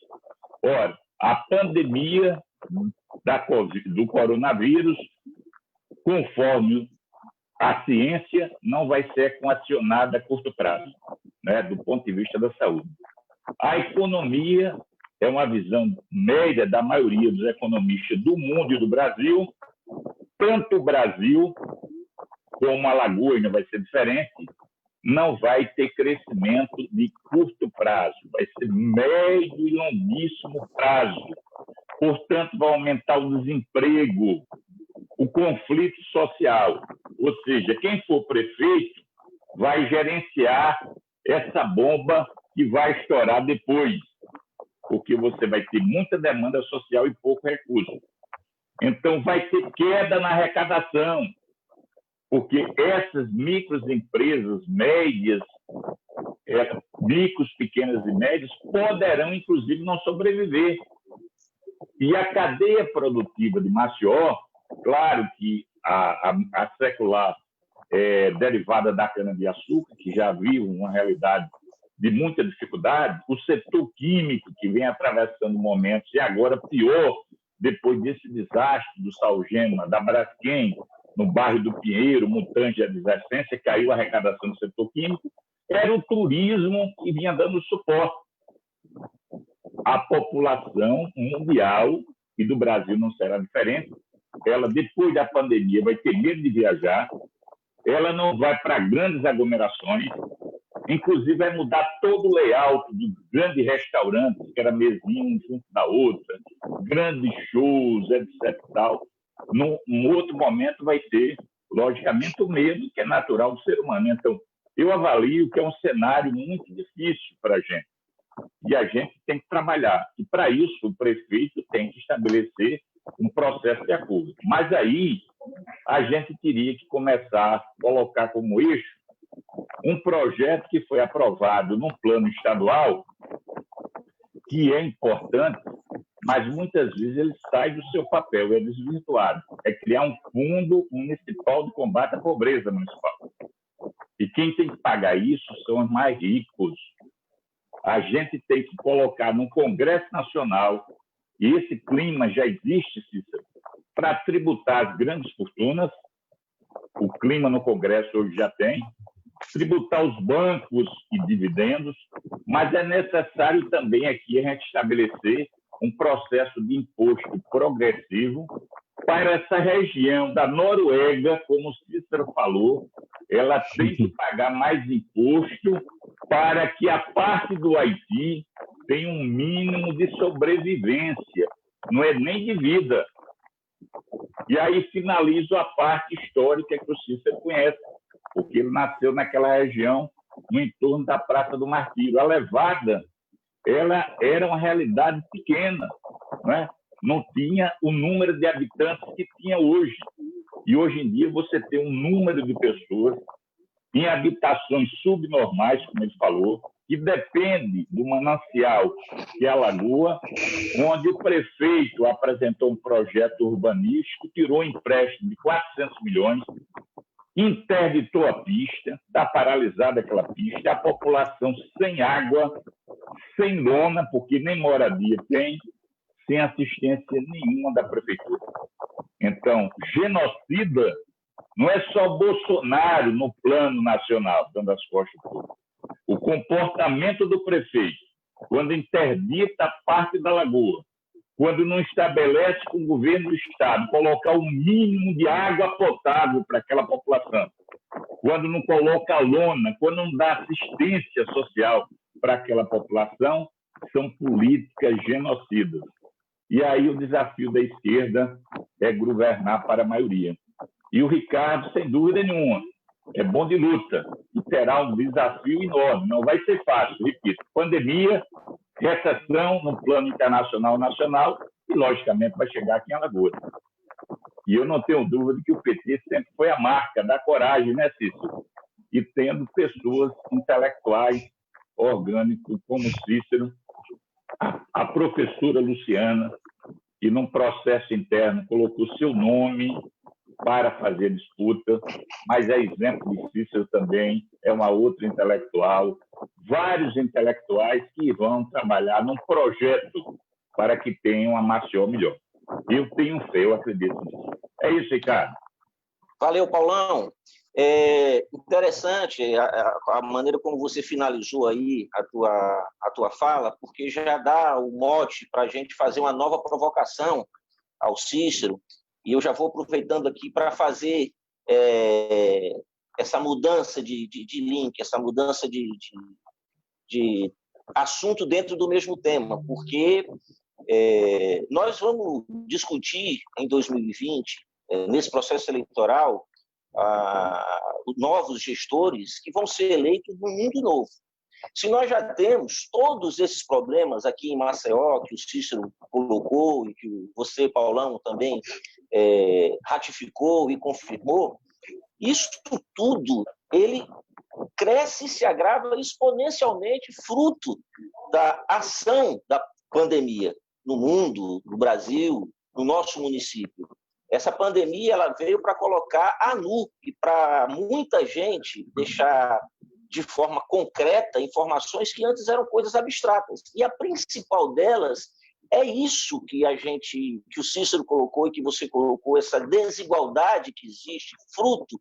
Ora, a pandemia do coronavírus, conforme a ciência, não vai ser equacionada a curto prazo, né, do ponto de vista da saúde. A economia é uma visão média da maioria dos economistas do mundo e do Brasil. Tanto o Brasil como a Alagoas não vai ser diferente, não vai ter crescimento de curto prazo, vai ser médio e longuíssimo prazo. Portanto, vai aumentar o desemprego, o conflito social. Ou seja, quem for prefeito vai gerenciar essa bomba que vai estourar depois, porque você vai ter muita demanda social e pouco recurso. Então, vai ter queda na arrecadação, porque essas microempresas médias, micros, pequenas e médias, poderão, inclusive, não sobreviver. E a cadeia produtiva de Maceió, claro que a secular derivada da cana-de-açúcar, que já viu uma realidade de muita dificuldade, o setor químico, que vem atravessando momentos, e agora pior, depois desse desastre do Salgema, da Braskem, no bairro do Pinheiro, montante de advertência, caiu a arrecadação do setor químico, era o turismo que vinha dando suporte. A população mundial, e do Brasil não será diferente, ela, depois da pandemia, vai ter medo de viajar, ela não vai para grandes aglomerações, inclusive vai mudar todo o layout de grandes restaurantes, que era mesinha um junto da outra, grandes shows, etc. Tal. Num outro momento vai ter, logicamente, o medo, que é natural do ser humano. Então, eu avalio que é um cenário muito difícil para a gente. E a gente tem que trabalhar. E, para isso, o prefeito tem que estabelecer um processo de acordo. Mas aí, a gente teria que começar a colocar como eixo um projeto que foi aprovado num plano estadual, que é importante, mas muitas vezes ele sai do seu papel, é desvirtuado. É criar um fundo municipal de combate à pobreza municipal. E quem tem que pagar isso são os mais ricos. A gente tem que colocar no Congresso Nacional, e esse clima já existe, Cícero, para tributar as grandes fortunas, o clima no Congresso hoje já tem, tributar os bancos e dividendos, mas é necessário também aqui a gente estabelecer um processo de imposto progressivo para essa região da Noruega, como o Cícero falou, ela tem que pagar mais imposto para que a parte do Haiti tenha um mínimo de sobrevivência, não é nem de vida. E aí finalizo a parte histórica que o Cícero conhece, porque ele nasceu naquela região, no entorno da Praça do Martírio. A Levada, ela era uma realidade pequena, né? Não tinha o número de habitantes que tinha hoje. E hoje em dia você tem um número de pessoas em habitações subnormais, como ele falou, que depende do manancial que é a Lagoa, onde o prefeito apresentou um projeto urbanístico, tirou um empréstimo de 400 milhões, interditou a pista, está paralisada aquela pista, a população sem água, sem lona, porque nem moradia tem, sem assistência nenhuma da prefeitura. Então, genocida não é só Bolsonaro no plano nacional, dando as costas por tudo. O comportamento do prefeito, quando interdita parte da Lagoa, quando não estabelece com o governo do Estado colocar o mínimo de água potável para aquela população, quando não coloca lona, quando não dá assistência social para aquela população, são políticas genocidas. E aí o desafio da esquerda é governar para a maioria. E o Ricardo, sem dúvida nenhuma, é bom de luta e terá um desafio enorme. Não vai ser fácil, repito. Pandemia, recessão no plano internacional e nacional e, logicamente, vai chegar aqui em Alagoas. E eu não tenho dúvida que o PT sempre foi a marca da coragem, né, Cícero? E tendo pessoas intelectuais, orgânicos, como Cícero, a professora Luciana, que num processo interno colocou seu nome para fazer disputa, mas é exemplo de Cícero também, é uma outra intelectual, vários intelectuais que vão trabalhar num projeto para que tenham uma Maceió melhor. Eu tenho fé, eu acredito nisso. É isso, Ricardo. Valeu, Paulão. Interessante a maneira como você finalizou aí a tua fala, porque já dá o mote para a gente fazer uma nova provocação ao Cícero, e eu já vou aproveitando aqui para fazer essa mudança de link, essa mudança de assunto dentro do mesmo tema, porque nós vamos discutir em 2020, nesse processo eleitoral, novos gestores que vão ser eleitos no mundo novo. Se nós já temos todos esses problemas aqui em Maceió, que o Cícero colocou e que você, Paulão, também ratificou e confirmou, isso tudo ele cresce e se agrava exponencialmente fruto da ação da pandemia no mundo, no Brasil, no nosso município. Essa pandemia ela veio para colocar a nu e para muita gente deixar de forma concreta informações que antes eram coisas abstratas. E a principal delas é isso que o Cícero colocou e que você colocou, essa desigualdade que existe, fruto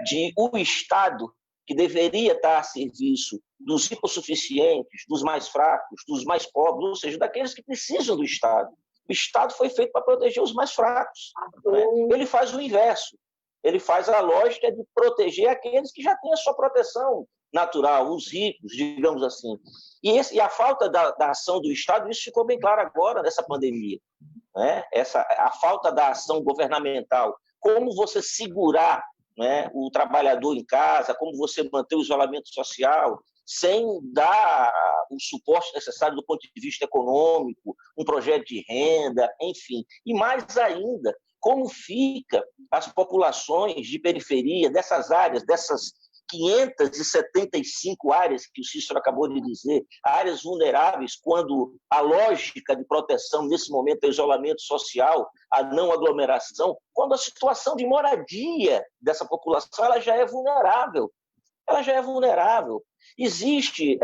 de um Estado que deveria estar a serviço dos hipossuficientes, dos mais fracos, dos mais pobres, ou seja, daqueles que precisam do Estado. O Estado foi feito para proteger os mais fracos. Né? Ele faz o inverso. Ele faz a lógica de proteger aqueles que já têm a sua proteção natural, os ricos, digamos assim. E a falta da ação do Estado, isso ficou bem claro agora nessa pandemia. Né? A falta da ação governamental. Como você segurar, né, o trabalhador em casa, como você manter o isolamento social, sem dar o suporte necessário do ponto de vista econômico, um projeto de renda, enfim. E mais ainda, como fica as populações de periferia, dessas áreas, dessas 575 áreas que o Cícero acabou de dizer, áreas vulneráveis, quando a lógica de proteção nesse momento é o isolamento social, a não aglomeração, quando a situação de moradia dessa população ela já é vulnerável. Ela já é vulnerável. Existe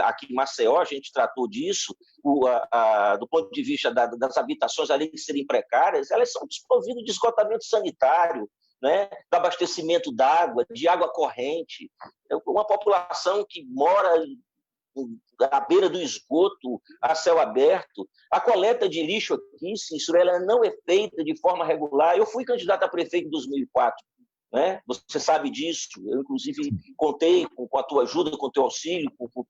aqui em Maceió, a gente tratou disso, do ponto de vista das habitações, além de serem precárias, elas são desprovidas de esgotamento sanitário, né, do abastecimento d'água, de água corrente, uma população que mora à beira do esgoto, a céu aberto. A coleta de lixo aqui, Cícero, ela não é feita de forma regular. Eu fui candidato a prefeito em 2004, né? Você sabe disso. Eu, inclusive, contei com a tua ajuda, com o teu auxílio, com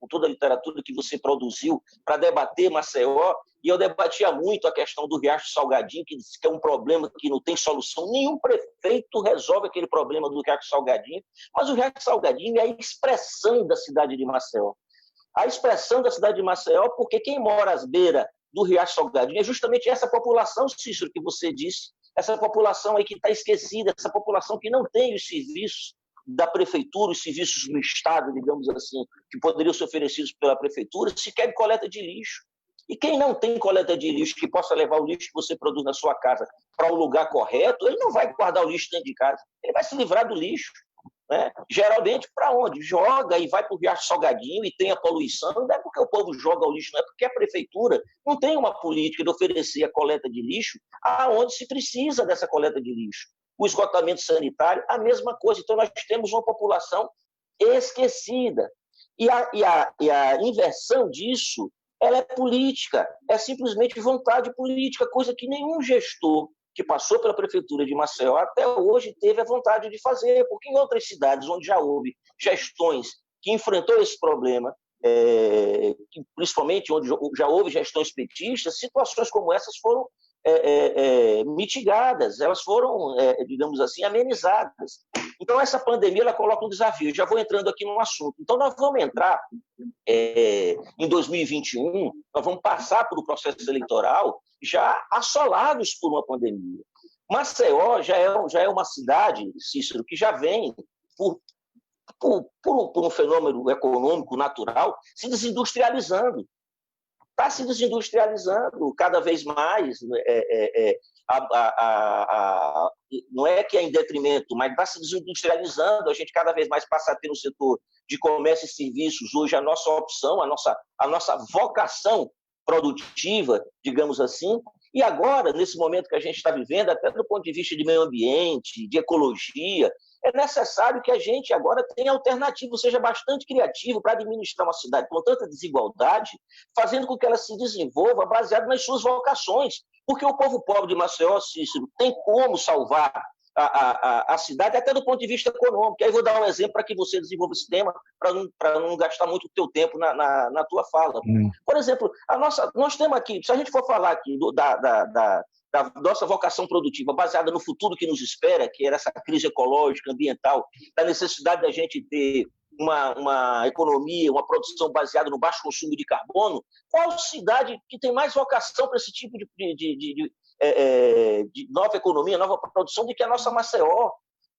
toda a literatura que você produziu para debater Maceió. E eu debatia muito a questão do Riacho Salgadinho, que é um problema que não tem solução. Nenhum prefeito resolve aquele problema do Riacho Salgadinho, mas o Riacho Salgadinho é a expressão da cidade de Maceió. A expressão da cidade de Maceió, porque quem mora às beiras do Riacho Salgadinho é justamente essa população, Cícero, que você disse, essa população aí que está esquecida, essa população que não tem os serviços da prefeitura, os serviços do Estado, digamos assim, que poderiam ser oferecidos pela prefeitura, sequer de coleta de lixo. E quem não tem coleta de lixo, que possa levar o lixo que você produz na sua casa para o lugar correto, ele não vai guardar o lixo dentro de casa, ele vai se livrar do lixo. Né? Geralmente, para onde? Joga e vai para o Riacho Salgadinho e tem a poluição. Não é porque o povo joga o lixo, não é porque a prefeitura não tem uma política de oferecer a coleta de lixo aonde se precisa dessa coleta de lixo. O esgotamento sanitário, a mesma coisa. Então, nós temos uma população esquecida. E a inversão disso, ela é política, é simplesmente vontade política, coisa que nenhum gestor que passou pela prefeitura de Maceió até hoje teve a vontade de fazer, porque em outras cidades onde já houve gestões que enfrentou esse problema, principalmente onde já houve gestões petistas, situações como essas foram mitigadas, elas foram, digamos assim, amenizadas. Então, essa pandemia ela coloca um desafio. Eu já vou entrando aqui no assunto. Então, nós vamos entrar em 2021, nós vamos passar por um processo eleitoral já assolados por uma pandemia. Maceió já é uma cidade, Cícero, que já vem por um fenômeno econômico natural se desindustrializando. Está se desindustrializando cada vez mais. Não é que é em detrimento, mas está se desindustrializando. A gente cada vez mais passa a ter no setor de comércio e serviços hoje a nossa opção, a nossa vocação produtiva, digamos assim. E agora, nesse momento que a gente está vivendo, até do ponto de vista de meio ambiente, de ecologia, é necessário que a gente agora tenha alternativa, seja bastante criativo para administrar uma cidade com tanta desigualdade, fazendo com que ela se desenvolva baseado nas suas vocações. Porque o povo pobre de Maceió, Cícero, tem como salvar a cidade, até do ponto de vista econômico. Aí vou dar um exemplo para que você desenvolva esse tema, para não gastar muito o teu tempo na tua fala. Por exemplo, nós temos aqui, se a gente for falar aqui da nossa vocação produtiva baseada no futuro que nos espera, que era essa crise ecológica, ambiental, da necessidade da gente ter uma economia, uma produção baseada no baixo consumo de carbono, qual cidade que tem mais vocação para esse tipo de nova economia, nova produção do que a nossa Maceió,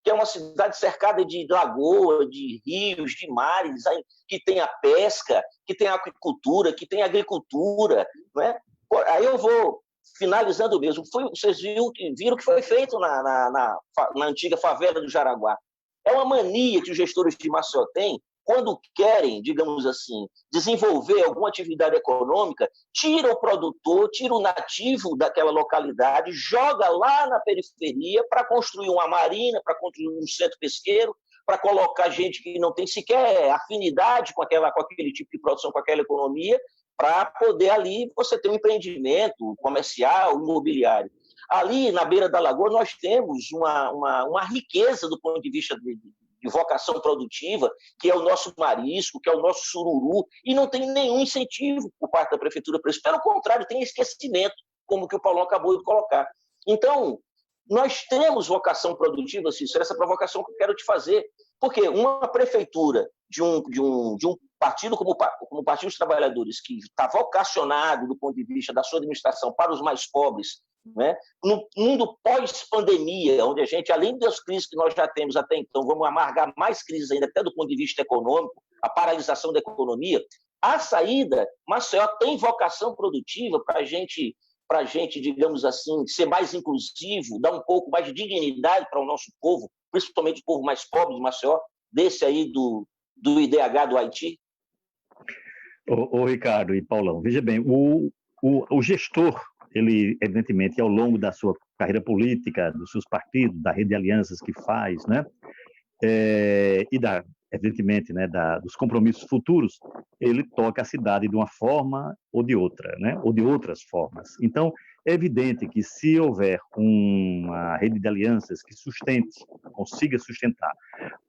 que é uma cidade cercada de lagoa, de rios, de mares, que tem a pesca, que tem a aquicultura, que tem a agricultura. Não é? Aí eu vou finalizando mesmo. Vocês viram que foi feito na antiga favela do Jaraguá. É uma mania que os gestores de Maceió têm, quando querem, digamos assim, desenvolver alguma atividade econômica, tira o produtor, tira o nativo daquela localidade, joga lá na periferia para construir uma marina, para construir um centro pesqueiro, para colocar gente que não tem sequer afinidade com aquele tipo de produção, com aquela economia, para poder ali você ter um empreendimento comercial, imobiliário. Ali, na beira da lagoa, nós temos uma riqueza do ponto de vista de vocação produtiva, que é o nosso marisco, que é o nosso sururu, e não tem nenhum incentivo por parte da prefeitura para isso. Pelo contrário, tem esquecimento, como que o Paulão acabou de colocar. Então, nós temos vocação produtiva, Cícero, essa provocação que eu quero te fazer, porque uma prefeitura de um partido como o Partido dos Trabalhadores, que está vocacionado do ponto de vista da sua administração para os mais pobres, né? No mundo pós-pandemia, onde a gente, além das crises que nós já temos até então, vamos amargar mais crises ainda, até do ponto de vista econômico, a paralisação da economia, a saída, Maceió tem vocação produtiva para a gente, digamos assim, ser mais inclusivo, dar um pouco mais de dignidade para o nosso povo, principalmente o povo mais pobre de Maceió, desse aí do IDH do Haiti? Ô, Ricardo e Paulão, veja bem, o gestor, ele, evidentemente, ao longo da sua carreira política, dos seus partidos, da rede de alianças que faz, né? Evidentemente, né, dos compromissos futuros, ele toca a cidade de uma forma ou de outra, né, ou de outras formas. Então, é evidente que se houver uma rede de alianças que consiga sustentar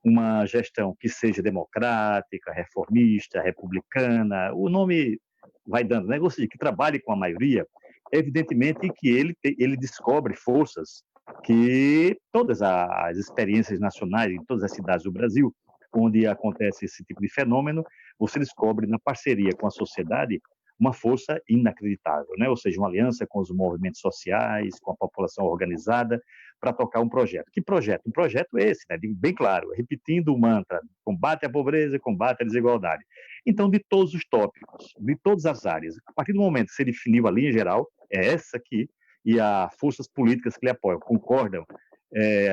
uma gestão que seja democrática, reformista, republicana, o nome vai dando, né, ou seja, que trabalhe com a maioria, evidentemente que ele descobre forças que todas as experiências nacionais em todas as cidades do Brasil, onde acontece esse tipo de fenômeno, você descobre na parceria com a sociedade uma força inacreditável, né? Ou seja, uma aliança com os movimentos sociais, com a população organizada, para tocar um projeto. Que projeto? Um projeto esse, né? Bem claro, repetindo o mantra, combate à pobreza, combate à desigualdade. Então, de todos os tópicos, de todas as áreas, a partir do momento que você definiu a linha geral, é essa aqui, e as forças políticas que lhe apoiam concordam,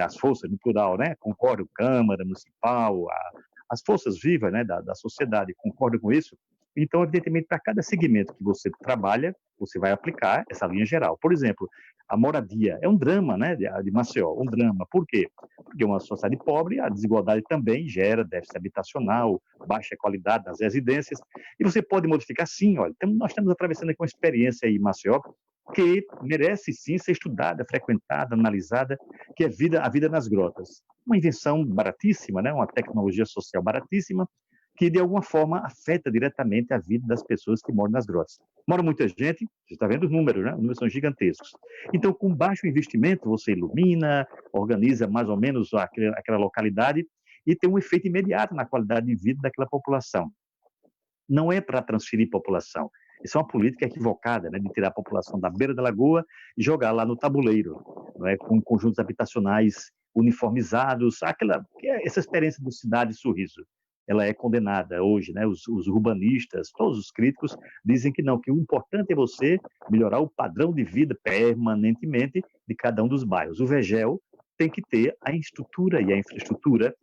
as forças no plural, né? Concordam, Câmara Municipal, as forças vivas, né, da sociedade concordam com isso. Então, evidentemente, para cada segmento que você trabalha, você vai aplicar essa linha geral. Por exemplo, a moradia é um drama, né, de Maceió, um drama. Por quê? Porque é uma sociedade pobre, a desigualdade também gera déficit habitacional, baixa qualidade das residências, e você pode modificar sim, olha, nós estamos atravessando aqui uma experiência aí em Maceió, que merece sim ser estudada, frequentada, analisada, que é a vida nas grotas. Uma invenção baratíssima, né? Uma tecnologia social baratíssima, que de alguma forma afeta diretamente a vida das pessoas que moram nas grotas. Mora muita gente, você está vendo os números, né? Os números são gigantescos. Então, com baixo investimento, você ilumina, organiza mais ou menos aquela localidade e tem um efeito imediato na qualidade de vida daquela população. Não é para transferir população. Isso é uma política equivocada, né, de tirar a população da beira da lagoa e jogar lá no tabuleiro, não é, com conjuntos habitacionais uniformizados, essa experiência do Cidade Sorriso. Ela é condenada hoje, né? Os urbanistas, todos os críticos dizem que não, que o importante é você melhorar o padrão de vida permanentemente de cada um dos bairros. O VEGEL tem que ter a estrutura e a infraestrutura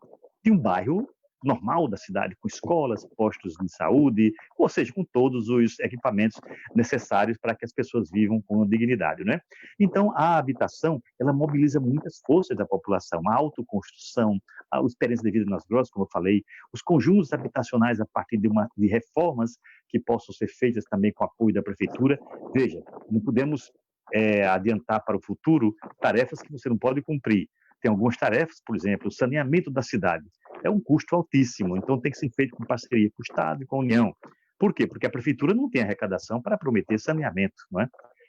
de um bairro normal da cidade, com escolas, postos de saúde, ou seja, com todos os equipamentos necessários para que as pessoas vivam com dignidade, né? Então, a habitação, ela mobiliza muitas forças da população, a autoconstrução, a experiência de vida nas grotas, como eu falei, os conjuntos habitacionais a partir de reformas que possam ser feitas também com apoio da prefeitura. Veja, não podemos adiantar para o futuro tarefas que você não pode cumprir. Tem algumas tarefas, por exemplo, o saneamento da cidade. É um custo altíssimo, então tem que ser feito com parceria com o Estado e com a União. Por quê? Porque a prefeitura não tem arrecadação para prometer saneamento, não é?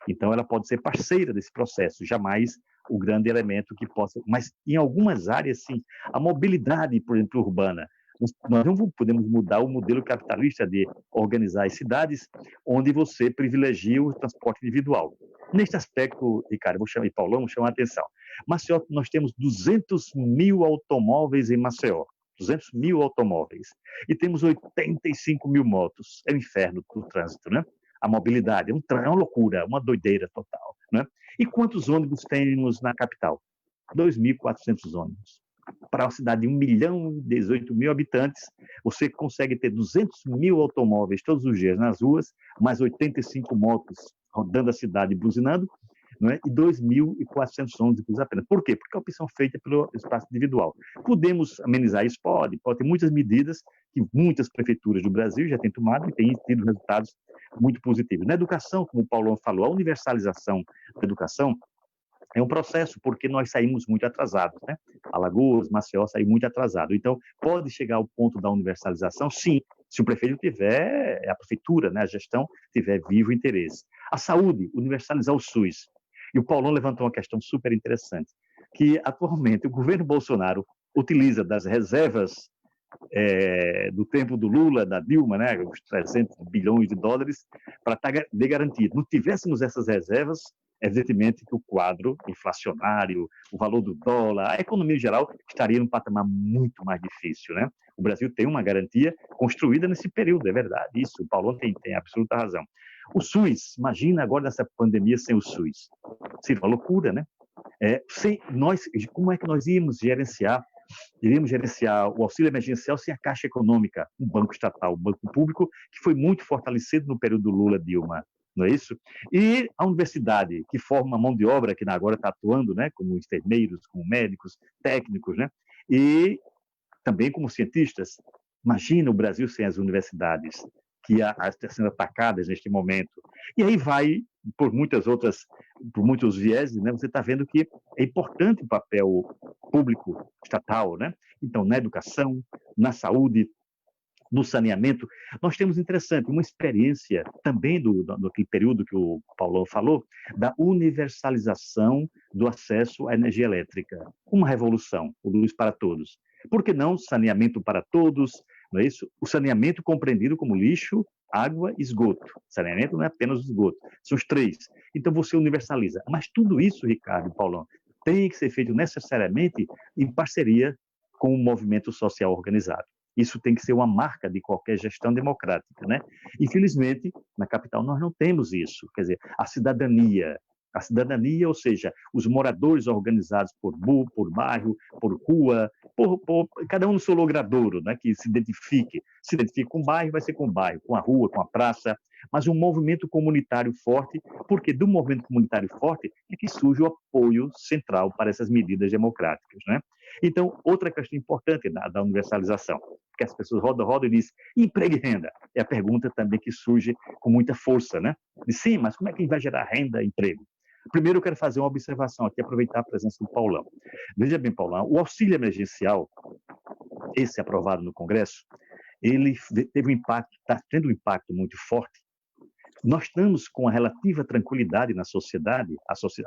Então ela pode ser parceira desse processo, jamais o grande elemento que possa... Mas em algumas áreas, sim, a mobilidade, por exemplo, urbana, nós não podemos mudar o modelo capitalista de organizar as cidades onde você privilegia o transporte individual. Neste aspecto, Ricardo, e Paulão, vou chamar a atenção. Maceió, nós temos 200 mil automóveis em Maceió. 200 mil automóveis. E temos 85 mil motos. É o inferno do trânsito, né? A mobilidade é uma loucura, uma doideira total, né? E quantos ônibus temos na capital? 2.400 ônibus. Para uma cidade de 1.018.000 habitantes, você consegue ter 200 mil automóveis todos os dias nas ruas, mais 85 motos rodando a cidade buzinando, não é? E 2.400 ônibus apenas. Por quê? Porque é a opção feita pelo espaço individual. Podemos amenizar isso? Pode ter muitas medidas que muitas prefeituras do Brasil já têm tomado e têm tido resultados muito positivos. Na educação, como o Paulão falou, a universalização da educação é um processo, porque nós saímos muito atrasados, né? Alagoas, Maceió saiu muito atrasado. Então, pode chegar ao ponto da universalização, sim, se o prefeito tiver, a prefeitura, né, a gestão, tiver vivo interesse. A saúde, universalizar o SUS. E o Paulão levantou uma questão super interessante, que atualmente o governo Bolsonaro utiliza das reservas do tempo do Lula, da Dilma, né, os 300 bilhões de dólares, para estar garantido. Não tivéssemos essas reservas, evidentemente que o quadro inflacionário, o valor do dólar, a economia em geral estaria num patamar muito mais difícil, né? O Brasil tem uma garantia construída nesse período, é verdade, isso, o Paulo tem absoluta razão. O SUS, imagina agora nessa pandemia sem o SUS. Seria uma loucura, né? Como é que nós iríamos gerenciar o auxílio emergencial sem a Caixa Econômica, um banco estatal, um banco público, que foi muito fortalecido no período Lula-Dilma. não é isso? E a universidade, que forma mão de obra, que agora está atuando, né, como enfermeiros, como médicos, técnicos, né, e também como cientistas. Imagina o Brasil sem as universidades, que estão sendo atacadas neste momento. E aí vai, por muitos vieses, né, você está vendo que é importante o papel público estatal, né? Então, na educação, na saúde, no saneamento, nós temos, interessante, uma experiência também daquele período que o Paulão falou, da universalização do acesso à energia elétrica. Uma revolução, o luz para todos. Por que não saneamento para todos, não é isso? O saneamento compreendido como lixo, água e esgoto. Saneamento não é apenas esgoto, são os três. Então você universaliza. Mas tudo isso, Ricardo e Paulão, tem que ser feito necessariamente em parceria com o movimento social organizado. Isso tem que ser uma marca de qualquer gestão democrática, né? Infelizmente, na capital nós não temos isso. Quer dizer, a cidadania, ou seja, os moradores organizados por bairro, por rua, cada um no seu logradouro, né, que se identifique com o bairro, vai ser com o bairro, com a rua, com a praça, mas um movimento comunitário forte, porque do movimento comunitário forte é que surge o apoio central para essas medidas democráticas, né? Então, outra questão importante da universalização, que as pessoas rodam e dizem, emprego e renda? É a pergunta também que surge com muita força, né? De sim, mas como é que vai gerar renda e emprego? Primeiro, eu quero fazer uma observação aqui, aproveitar a presença do Paulão. Veja bem, Paulão, o auxílio emergencial, esse aprovado no Congresso, ele teve um impacto, está tendo um impacto muito forte. Nós estamos com a relativa tranquilidade na sociedade,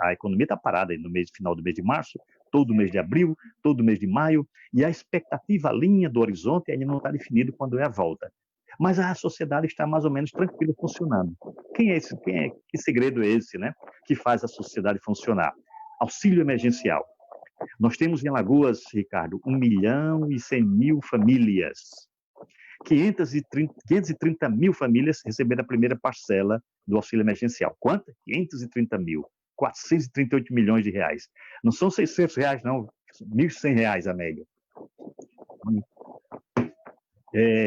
a economia está parada no final do mês de março, todo mês de abril, todo mês de maio, e a expectativa, a linha do horizonte ainda não está definido quando é a volta. Mas a sociedade está mais ou menos tranquila, funcionando. Que segredo é esse, né? Que faz a sociedade funcionar? Auxílio emergencial. Nós temos em Alagoas, Ricardo, 1.100.000 famílias. 530 mil famílias receberam a primeira parcela do auxílio emergencial. Quanto? 530 mil. 438 milhões de reais. Não são 600 reais, não. 1.100 reais a média.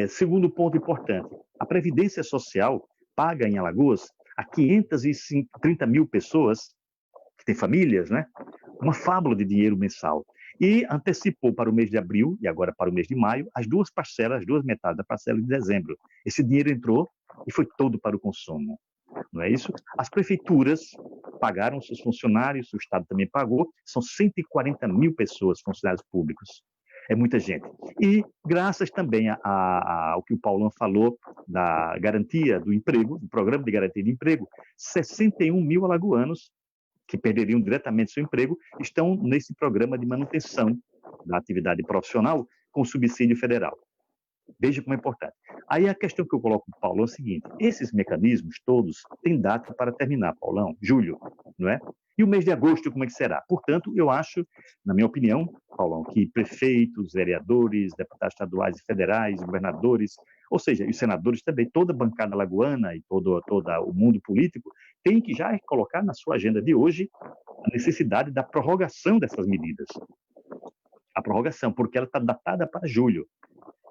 Segundo ponto importante, a Previdência Social paga em Alagoas a 530 mil pessoas, que têm famílias, né, uma fábula de dinheiro mensal. E antecipou para o mês de abril e agora para o mês de maio as duas metades da parcela de dezembro. Esse dinheiro entrou e foi todo para o consumo. Não é isso? As prefeituras pagaram seus funcionários, o Estado também pagou, são 140 mil pessoas, funcionários públicos. É muita gente. E graças também ao que o Paulão falou da garantia do emprego, do programa de garantia de emprego, 61 mil alagoanos que perderiam diretamente seu emprego estão nesse programa de manutenção da atividade profissional com subsídio federal. Veja como é importante. Aí a questão que eu coloco para o Paulão é a seguinte: esses mecanismos todos têm data para terminar, Paulão, julho, não é? E o mês de agosto, como é que será? Portanto, eu acho, na minha opinião, Paulão, que prefeitos, vereadores, deputados estaduais e federais, governadores, ou seja, os senadores também, toda a bancada alagoana e todo o mundo político, tem que já colocar na sua agenda de hoje a necessidade da prorrogação dessas medidas. A prorrogação, porque ela está datada para julho.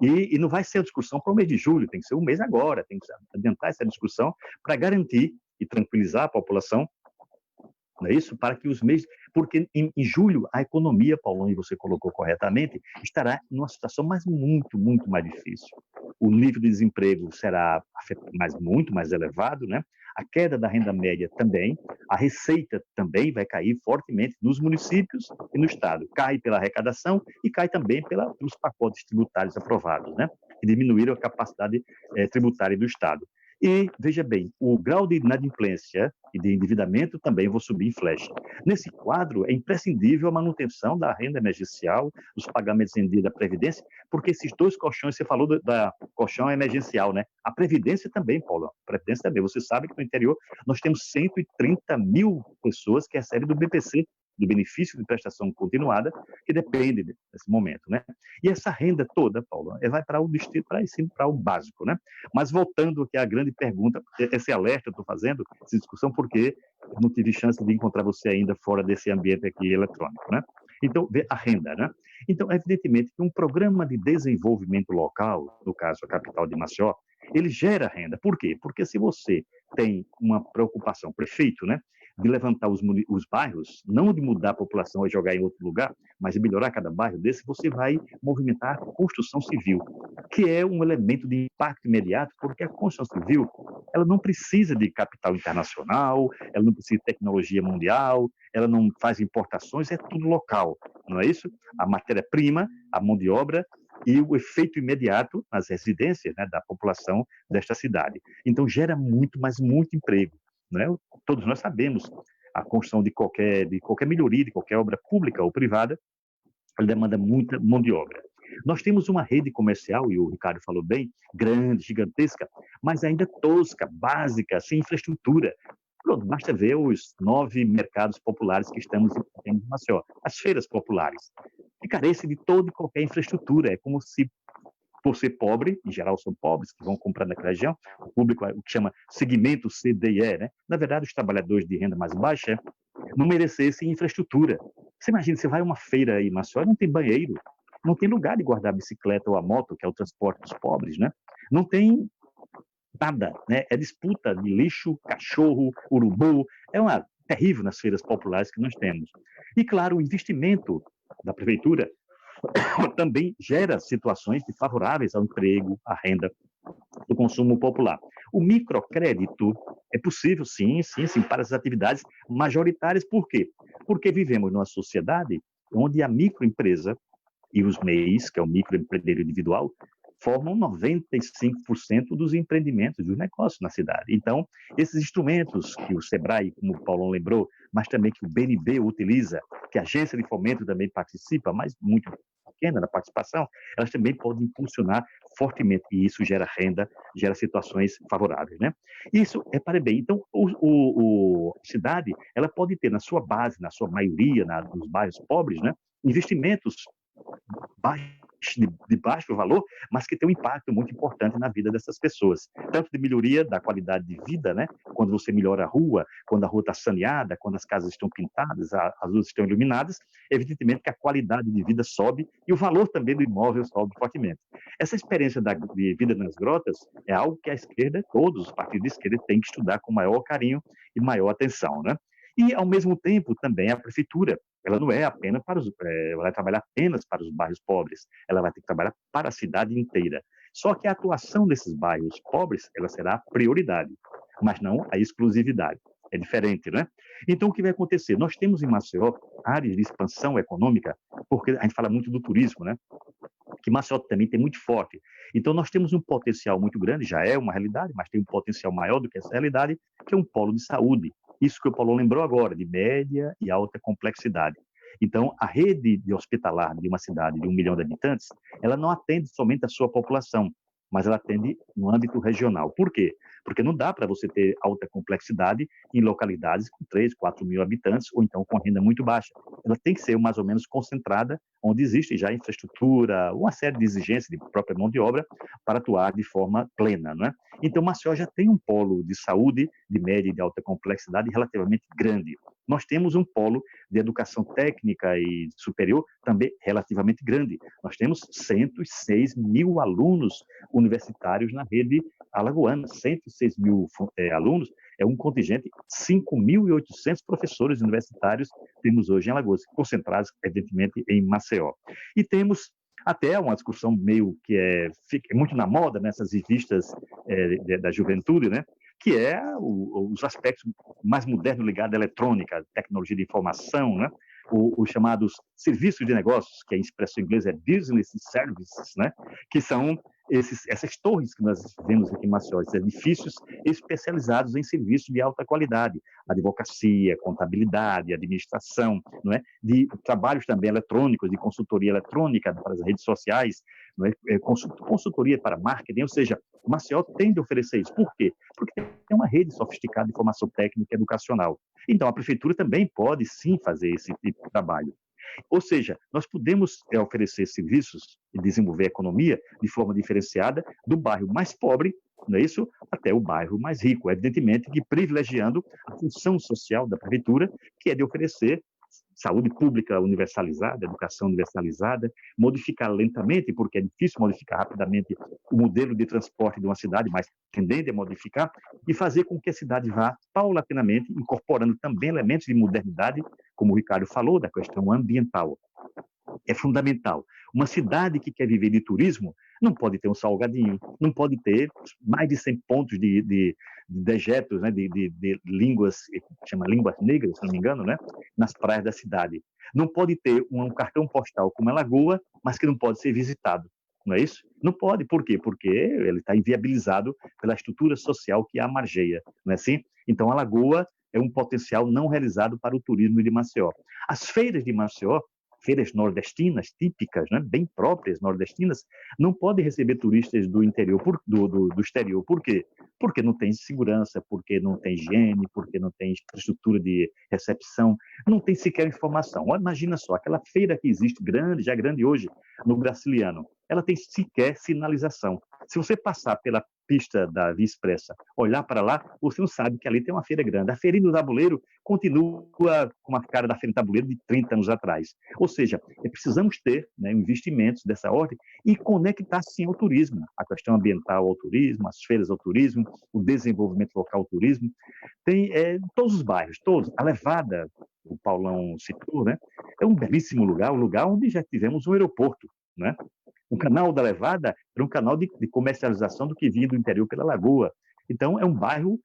E não vai ser a discussão para o mês de julho, tem que ser um mês agora, tem que adiantar essa discussão para garantir e tranquilizar a população, não é isso? Para que os meses... Porque em julho a economia, Paulão, e você colocou corretamente, estará numa situação muito mais difícil. O nível de desemprego será muito mais elevado, né? A queda da renda média também, a receita também vai cair fortemente nos municípios e no Estado. Cai pela arrecadação e cai também pelos pacotes tributários aprovados, né? Que diminuíram a capacidade tributária do Estado. E, veja bem, o grau de inadimplência e de endividamento também vão subir em flecha. Nesse quadro, é imprescindível a manutenção da renda emergencial, dos pagamentos em dia da Previdência, porque esses dois colchões, você falou da colchão emergencial, né? A Previdência também, Paulo, a Previdência também. Você sabe que no interior nós temos 130 mil pessoas que recebem do BPC, do benefício de prestação continuada, que depende desse momento, né? E essa renda toda, Paulo, vai para o distrito, para o básico, né? Mas voltando aqui à grande pergunta, esse alerta eu estou fazendo, essa discussão, porque eu não tive chance de encontrar você ainda fora desse ambiente aqui eletrônico, né? Então, a renda, né? Então, evidentemente, que um programa de desenvolvimento local, no caso a capital de Maceió, ele gera renda. Por quê? Porque se você tem uma preocupação, prefeito, né, de levantar os bairros, não de mudar a população e jogar em outro lugar, mas de melhorar cada bairro desse, você vai movimentar a construção civil, que é um elemento de impacto imediato, porque a construção civil ela não precisa de capital internacional, ela não precisa de tecnologia mundial, ela não faz importações, é tudo local, não é isso? A matéria-prima, a mão de obra e o efeito imediato nas residências, né, da população desta cidade. Então, gera muito, mas muito emprego. Né? Todos nós sabemos a construção de qualquer melhoria, de qualquer obra pública ou privada, ela demanda muita mão de obra. Nós temos uma rede comercial, e o Ricardo falou bem, grande, gigantesca, mas ainda tosca, básica, sem infraestrutura. Pronto, basta ver os 9 mercados populares que estamos em Maceió, as feiras populares, que carecem de toda e qualquer infraestrutura. É como se, por ser pobre, em geral são pobres que vão comprar naquela região, o público, o que chama segmento C, D e E, né? Na verdade, os trabalhadores de renda mais baixa não merecessem infraestrutura. Você imagina, você vai a uma feira aí em Maceió, não tem banheiro, não tem lugar de guardar a bicicleta ou a moto, que é o transporte dos pobres, né? Não tem nada, né? É disputa de lixo, cachorro, urubu, é uma terrível nas feiras populares que nós temos. E, claro, o investimento da prefeitura também gera situações favoráveis ao emprego, à renda, do consumo popular. O microcrédito é possível, sim, para as atividades majoritárias. Por quê? Porque vivemos numa sociedade onde a microempresa e os MEIs, que é o microempreendedor individual, formam 95% dos empreendimentos, dos negócios na cidade. Então, esses instrumentos que o SEBRAE, como o Paulão lembrou, mas também que o BNB utiliza, que a agência de fomento também participa, mas muito pequena na participação, elas também podem impulsionar fortemente, e isso gera renda, gera situações favoráveis, né? Isso é para bem. Então, a cidade, ela pode ter na sua base, na sua maioria, nos bairros pobres, né, investimentos de baixo valor, mas que tem um impacto muito importante na vida dessas pessoas. Tanto de melhoria da qualidade de vida, né? Quando você melhora a rua, quando a rua está saneada, quando as casas estão pintadas, as luzes estão iluminadas, evidentemente que a qualidade de vida sobe e o valor também do imóvel sobe fortemente. Essa experiência de vida nas grotas é algo que a esquerda, todos os partidos de esquerda, têm que estudar com maior carinho e maior atenção, né? E, ao mesmo tempo, também a prefeitura, ela não é apenas ela vai trabalhar apenas para os bairros pobres, ela vai ter que trabalhar para a cidade inteira. Só que a atuação desses bairros pobres, ela será a prioridade, mas não a exclusividade. É diferente, né? Então, o que vai acontecer? Nós temos em Maceió áreas de expansão econômica, porque a gente fala muito do turismo, né? Que Maceió também tem muito forte. Então, nós temos um potencial muito grande, já é uma realidade, mas tem um potencial maior do que essa realidade, que é um polo de saúde. Isso que o Paulo lembrou agora, de média e alta complexidade. Então, a rede de hospitalar de uma cidade de 1 milhão de habitantes, ela não atende somente a sua população, mas ela atende no âmbito regional. Por quê? Porque não dá para você ter alta complexidade em localidades com 3, 4 mil habitantes, ou então com renda muito baixa. Ela tem que ser mais ou menos concentrada, onde existe já infraestrutura, uma série de exigências de própria mão de obra, para atuar de forma plena, não é? Então, Maceió já tem um polo de saúde de média e de alta complexidade relativamente grande. Nós temos um polo de educação técnica e superior também relativamente grande. Nós temos 106 mil alunos universitários na rede alagoana. 106 mil alunos é um contingente, 5.800 professores universitários temos hoje em Alagoas, concentrados, evidentemente, em Maceió. E temos até uma discussão meio que é muito na moda nessas revistas da juventude, né? Que é os aspectos mais modernos ligados à eletrônica, tecnologia de informação, né? Os chamados serviços de negócios, que a expressão em inglês é business services, né? Que são essas torres que nós vemos aqui em Maceió, esses edifícios especializados em serviços de alta qualidade, advocacia, contabilidade, administração, não é? De trabalhos também eletrônicos, de consultoria eletrônica para as redes sociais, não é? Consultoria para marketing, ou seja, Maceió tem de oferecer isso. Por quê? Porque tem uma rede sofisticada de formação técnica e educacional. Então, a prefeitura também pode, sim, fazer esse tipo de trabalho. Ou seja, nós podemos oferecer serviços e desenvolver a economia de forma diferenciada do bairro mais pobre, não é isso? Até o bairro mais rico. Evidentemente que privilegiando a função social da prefeitura, que é de oferecer saúde pública universalizada, educação universalizada, modificar lentamente, porque é difícil modificar rapidamente o modelo de transporte de uma cidade, mas tendendo a modificar, e fazer com que a cidade vá paulatinamente incorporando também elementos de modernidade, como o Ricardo falou, da questão ambiental. É fundamental. Uma cidade que quer viver de turismo não pode ter um salgadinho, não pode ter mais de 100 pontos de dejetos, né, de línguas, chama línguas negras, se não me engano, né, nas praias da cidade. Não pode ter um cartão postal como a Lagoa, mas que não pode ser visitado. Não é isso? Não pode. Por quê? Porque ele está inviabilizado pela estrutura social que a margeia. Não é assim? Então, a Lagoa é um potencial não realizado para o turismo de Maceió. As feiras de Maceió, feiras nordestinas típicas, né, bem próprias nordestinas, não podem receber turistas do interior, do exterior. Por quê? Porque não tem segurança, porque não tem higiene, porque não tem infraestrutura de recepção, não tem sequer informação. Imagina só, aquela feira que existe grande, já grande hoje, no Graciliano, ela tem sequer sinalização. Se você passar pela pista da Via Expressa, olhar para lá, você não sabe que ali tem uma feira grande. A Feirinha do Tabuleiro continua com a cara da Feirinha do Tabuleiro de 30 anos atrás. Ou seja, precisamos ter, né, investimentos dessa ordem e conectar, sim, ao turismo, a questão ambiental ao turismo, as feiras ao turismo, o desenvolvimento local ao turismo. Tem todos os bairros, todos. A Levada, o Paulão citou, né, é um belíssimo lugar, um lugar onde já tivemos um aeroporto, né? O canal da Levada era um canal de comercialização do que vinha do interior pela Lagoa. Então, é um bairro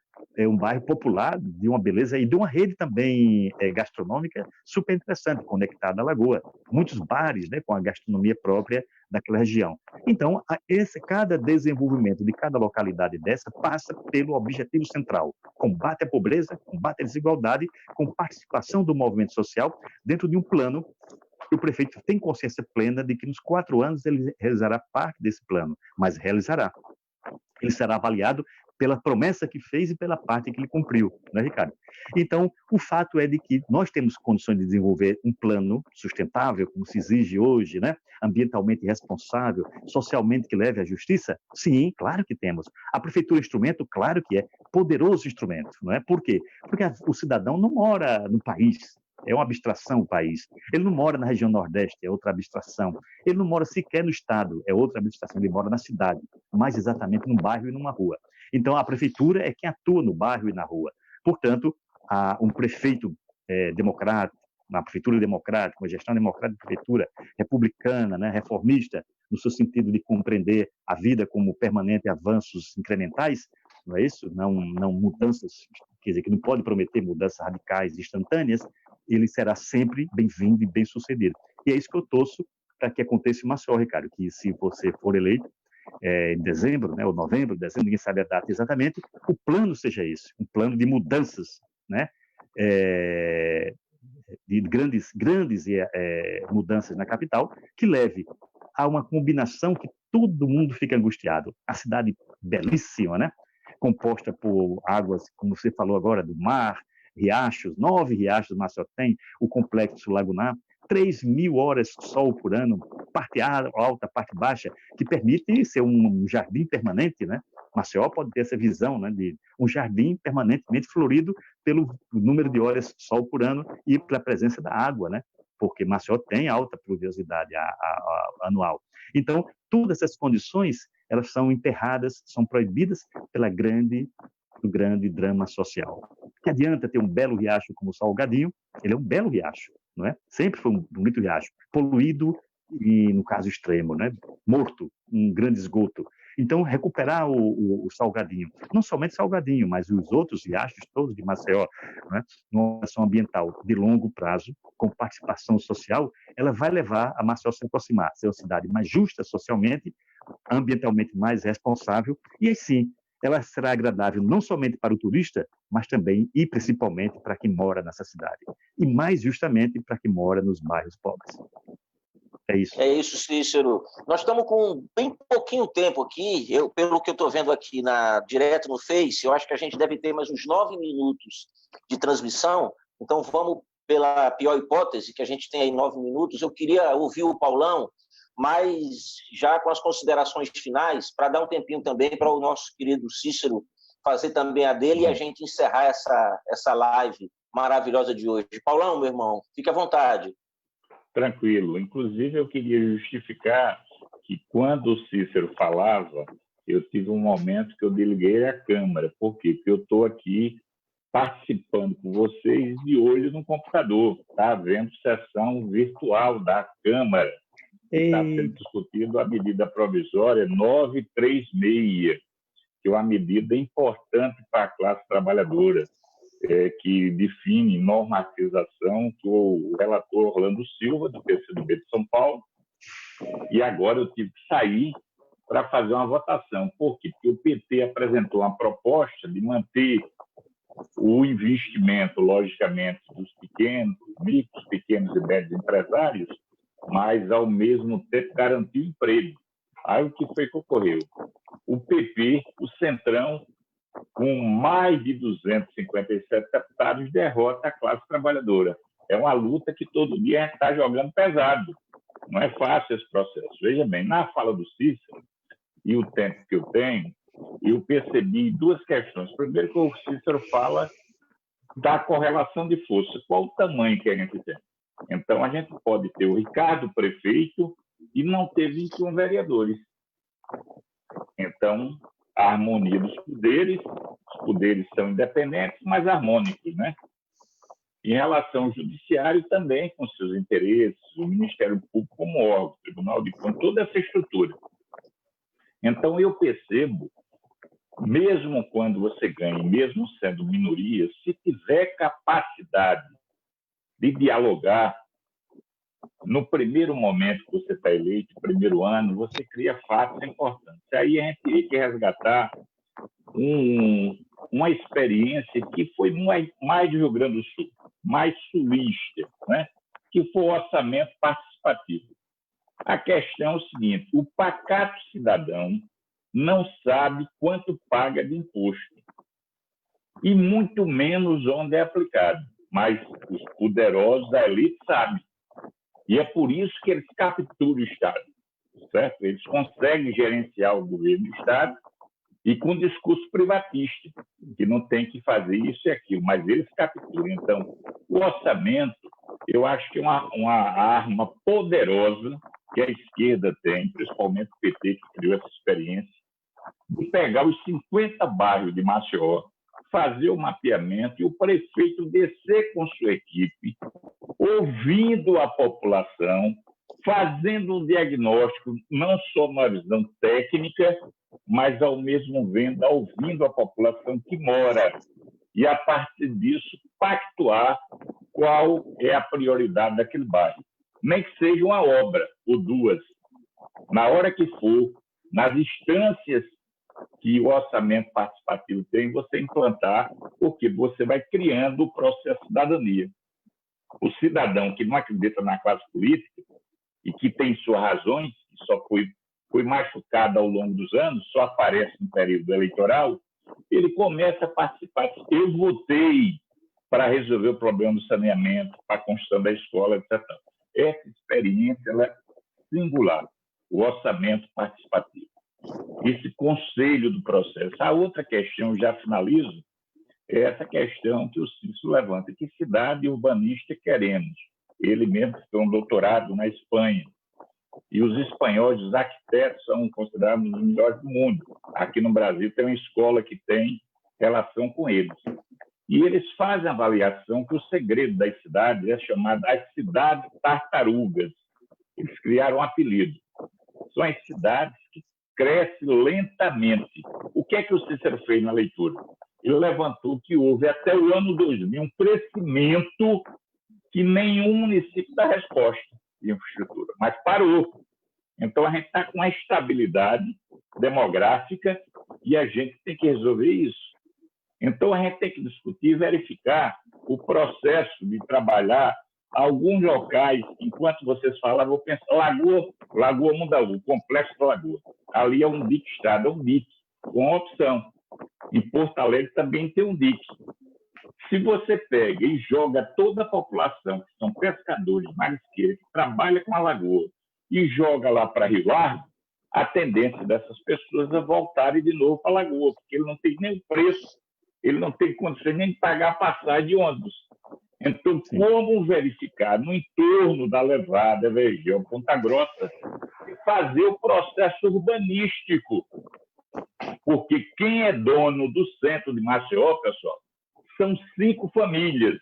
popular, de uma beleza e de uma rede também gastronômica super interessante, conectada à Lagoa. Muitos bares, né, com a gastronomia própria daquela região. Então, cada desenvolvimento de cada localidade dessa passa pelo objetivo central: combate à pobreza, combate à desigualdade, com participação do movimento social dentro de um plano. O prefeito tem consciência plena de que nos 4 anos ele realizará parte desse plano, mas realizará. Ele será avaliado pela promessa que fez e pela parte que ele cumpriu, né, Ricardo? Então, o fato é de que nós temos condições de desenvolver um plano sustentável, como se exige hoje, né? Ambientalmente responsável, socialmente que leve à justiça? Sim, claro que temos. A prefeitura é instrumento, claro que é, poderoso instrumento, não é? Por quê? Porque o cidadão não mora no país, é uma abstração o país. Ele não mora na região Nordeste, é outra abstração. Ele não mora sequer no estado, é outra abstração. Ele mora na cidade, mais exatamente num bairro e numa rua. Então, a prefeitura é quem atua no bairro e na rua. Portanto, um prefeito democrático, uma prefeitura democrática, uma gestão democrática de prefeitura republicana, né, reformista, no seu sentido de compreender a vida como permanente avanços incrementais, não é isso? Não mudanças, quer dizer, que não pode prometer mudanças radicais instantâneas, ele será sempre bem-vindo e bem-sucedido. E é isso que eu torço para que aconteça em Maceió, Ricardo, que se você for eleito em dezembro, né, ou novembro, dezembro, ninguém sabe a data exatamente, o plano seja esse, um plano de mudanças, né, de grandes mudanças na capital, que leve a uma combinação que todo mundo fica angustiado. A cidade belíssima, né, composta por águas, como você falou agora, do mar, riachos, 9 riachos Maceió tem, o complexo lagunar, 3.000 horas de sol por ano, parte alta, parte baixa, que permite ser um jardim permanente, né? Maceió pode ter essa visão, né, de um jardim permanentemente florido pelo número de horas de sol por ano e pela presença da água, né? Porque Maceió tem alta pluviosidade anual. Então, todas essas condições, elas são emperradas, são proibidas do grande drama social. Que adianta ter um belo riacho como o Salgadinho, ele é um belo riacho, não é? Sempre foi um bonito riacho, poluído e, no caso extremo, né, morto, um grande esgoto. Então, recuperar o Salgadinho, não somente Salgadinho, mas os outros riachos todos de Maceió, né, numa ação ambiental de longo prazo, com participação social, ela vai levar a Maceió a se aproximar, ser uma cidade mais justa socialmente, ambientalmente mais responsável, e aí sim, ela será agradável não somente para o turista, mas também e principalmente para quem mora nessa cidade. E mais justamente para quem mora nos bairros pobres. É isso. É isso, Cícero. Nós estamos com bem pouquinho tempo aqui. Pelo que eu estou vendo aqui direto no Face, eu acho que a gente deve ter mais uns 9 minutos de transmissão. Então, vamos pela pior hipótese, que a gente tem aí 9 minutos. Eu queria ouvir o Paulão, mas já com as considerações finais, para dar um tempinho também para o nosso querido Cícero fazer também a dele e a gente encerrar essa live maravilhosa de hoje. Paulão, meu irmão, fique à vontade. Tranquilo. Inclusive, eu queria justificar que quando o Cícero falava, eu tive um momento que eu desliguei a câmera. Por quê? Porque eu estou aqui participando com vocês de olho no computador, tá? Vendo sessão virtual da Câmara. Está sendo discutido a medida provisória 936, que é uma medida importante para a classe trabalhadora, que define normatização, que o relator Orlando Silva, do PCdoB de São Paulo, e agora eu tive que sair para fazer uma votação. Por quê? Porque o PT apresentou uma proposta de manter o investimento, logicamente, dos pequenos, micros, pequenos e médios empresários, mas, ao mesmo tempo, garantir o emprego. Aí, o que foi que ocorreu? O PP, o Centrão, com mais de 257 deputados, derrota a classe trabalhadora. É uma luta que todo dia a gente está jogando pesado. Não é fácil esse processo. Veja bem, na fala do Cícero, e o tempo que eu tenho, eu percebi duas questões. Primeiro, que o Cícero fala da correlação de força. Qual o tamanho que a gente tem? Então, a gente pode ter o Ricardo prefeito e não ter 21 vereadores. Então, a harmonia dos poderes, os poderes são independentes, mas harmônicos, né? Em relação ao judiciário, também com seus interesses, o Ministério Público como órgão, o Tribunal de Contas, toda essa estrutura. Então, eu percebo, mesmo quando você ganha, mesmo sendo minoria, se tiver capacidade de dialogar, no primeiro momento que você está eleito, no primeiro ano, você cria fatos importantes. Aí a gente tem que resgatar uma experiência que foi mais do Rio Grande do Sul, mais sulista, né? Que foi o orçamento participativo. A questão é o seguinte: o pacato cidadão não sabe quanto paga de imposto, e muito menos onde é aplicado, mas os poderosos da elite sabem. E é por isso que eles capturam o Estado, certo? Eles conseguem gerenciar o governo do Estado e com discurso privatista, que não tem que fazer isso e aquilo, mas eles capturam. Então, o orçamento, eu acho que é uma arma poderosa que a esquerda tem, principalmente o PT, que criou essa experiência, de pegar os 50 bairros de Maceió, fazer o mapeamento e o prefeito descer com sua equipe, ouvindo a população, fazendo um diagnóstico, não só uma visão técnica, mas ao mesmo tempo ouvindo a população que mora. E, a partir disso, pactuar qual é a prioridade daquele bairro. Nem que seja uma obra ou duas. Na hora que for, nas instâncias que o orçamento participativo tem, você implantar, porque você vai criando o processo de cidadania. O cidadão que não acredita na classe política e que tem suas razões, que só foi machucado ao longo dos anos, só aparece no período eleitoral, ele começa a participar. Eu votei para resolver o problema do saneamento, para a construção da escola, etc. Essa experiência ela é singular, o orçamento participativo. Esse conselho do processo. A outra questão, já finalizo, é essa questão que o Cícero levanta: que cidade urbanista queremos? Ele mesmo tem um doutorado na Espanha. E os espanhóis, os arquitetos, são considerados os melhores do mundo. Aqui no Brasil tem uma escola que tem relação com eles. E eles fazem a avaliação que o segredo das cidades é chamado as cidades tartarugas. Eles criaram um apelido. São as cidades que crescem lentamente. O que é que o Cícero fez na leitura? Ele levantou que houve, até o ano 2000, um crescimento que nenhum município dá resposta de infraestrutura, mas parou. Então, a gente está com uma estabilidade demográfica e a gente tem que resolver isso. Então, a gente tem que discutir e verificar o processo de trabalhar alguns locais. Enquanto vocês falavam, eu penso, Lagoa Mundaú, Complexo da Lagoa. Ali é um dique estado, é um dique, com opção. Em Porto Alegre também tem um dique. Se você pega e joga toda a população, que são pescadores, marisqueiros, que trabalham com a lagoa, e joga lá para Rio Largo, a tendência dessas pessoas é voltarem de novo para a lagoa, porque ele não tem nem preço, ele não tem condições nem de pagar a passagem de ônibus. Então, como verificar no entorno da Levada, Vergel, Ponta Grossa, e fazer o processo urbanístico? Porque quem é dono do centro de Maceió, pessoal, são 5 famílias,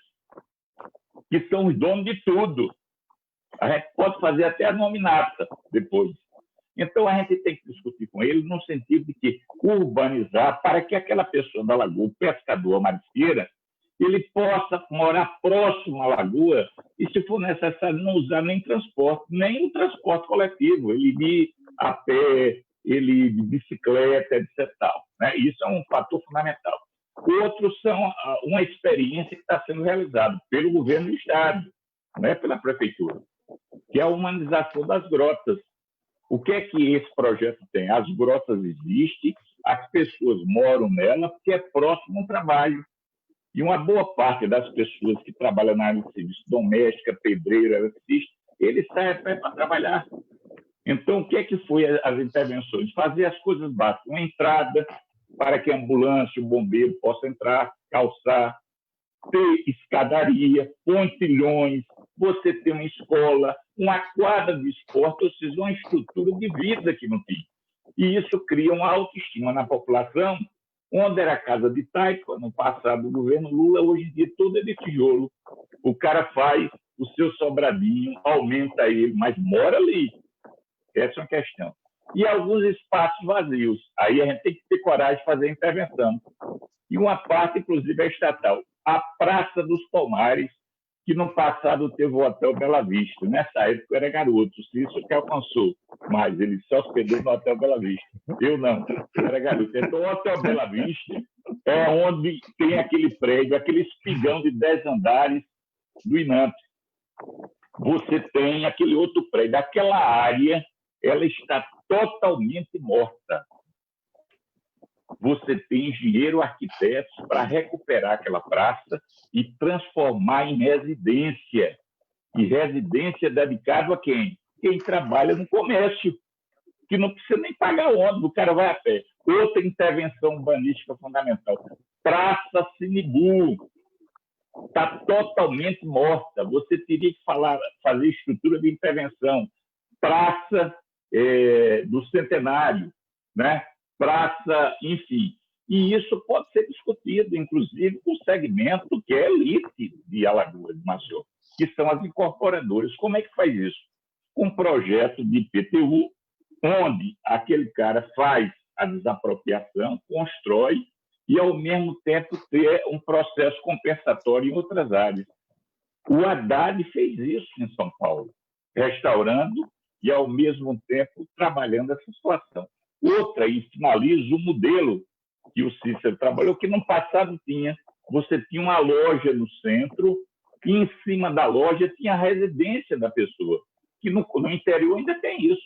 que são os donos de tudo. A gente pode fazer até a nominata depois. Então, a gente tem que discutir com eles no sentido de que urbanizar para que aquela pessoa da lagoa, o pescador, a marisqueira, ele possa morar próximo à lagoa e, se for necessário, não usar nem o transporte coletivo, ele ir a pé, ele de bicicleta, etc. Né? Isso é um fator fundamental. Outros são uma experiência que está sendo realizada pelo governo do Estado, né? Pela prefeitura, que é a humanização das grotas. O que é que esse projeto tem? As grotas existem, as pessoas moram nela porque é próximo ao trabalho. E uma boa parte das pessoas que trabalham na área de serviço doméstica, pedreiro, eletricista, eles saem a pé para trabalhar. Então, o que é que foi as intervenções? Fazer as coisas básicas. Uma entrada para que a ambulância, o bombeiro possa entrar, calçar, ter escadaria, pontilhões, você ter uma escola, uma quadra de esporte, ou seja, uma estrutura de vida que não tem. E isso cria uma autoestima na população, onde era casa de taipa, no passado do governo Lula, hoje em dia tudo é de tijolo. O cara faz o seu sobradinho, aumenta ele, mas mora ali. Essa é uma questão. E alguns espaços vazios. Aí a gente tem que ter coragem de fazer a intervenção. E uma parte, inclusive, é estatal. A Praça dos Palmares, que no passado teve o Hotel Bela Vista. Nessa época eu era garoto, isso que alcançou. Mas ele se hospedou no Hotel Bela Vista. Eu não, eu era garoto. Então, o Hotel Bela Vista é onde tem aquele prédio, aquele espigão de 10 andares do INAMP. Você tem aquele outro prédio. Aquela área, ela está totalmente morta. Você tem engenheiro, arquitetos para recuperar aquela praça e transformar em residência. E residência dedicada a quem? Quem trabalha no comércio, que não precisa nem pagar ônibus, o cara vai a pé. Outra intervenção urbanística fundamental. Praça Sinibu está totalmente morta. Você teria que fazer estrutura de intervenção. Praça do Centenário, né? Praça, enfim. E isso pode ser discutido, inclusive, com o segmento que é elite de Alagoas, de Maceió, que são as incorporadoras. Como é que faz isso? Um projeto de IPTU, onde aquele cara faz a desapropriação, constrói e, ao mesmo tempo, ter um processo compensatório em outras áreas. O Haddad fez isso em São Paulo, restaurando e, ao mesmo tempo, trabalhando essa situação. Outra, e finaliza o modelo que o Cícero trabalhou, que no passado tinha. Você tinha uma loja no centro e, em cima da loja, tinha a residência da pessoa, que no interior ainda tem isso.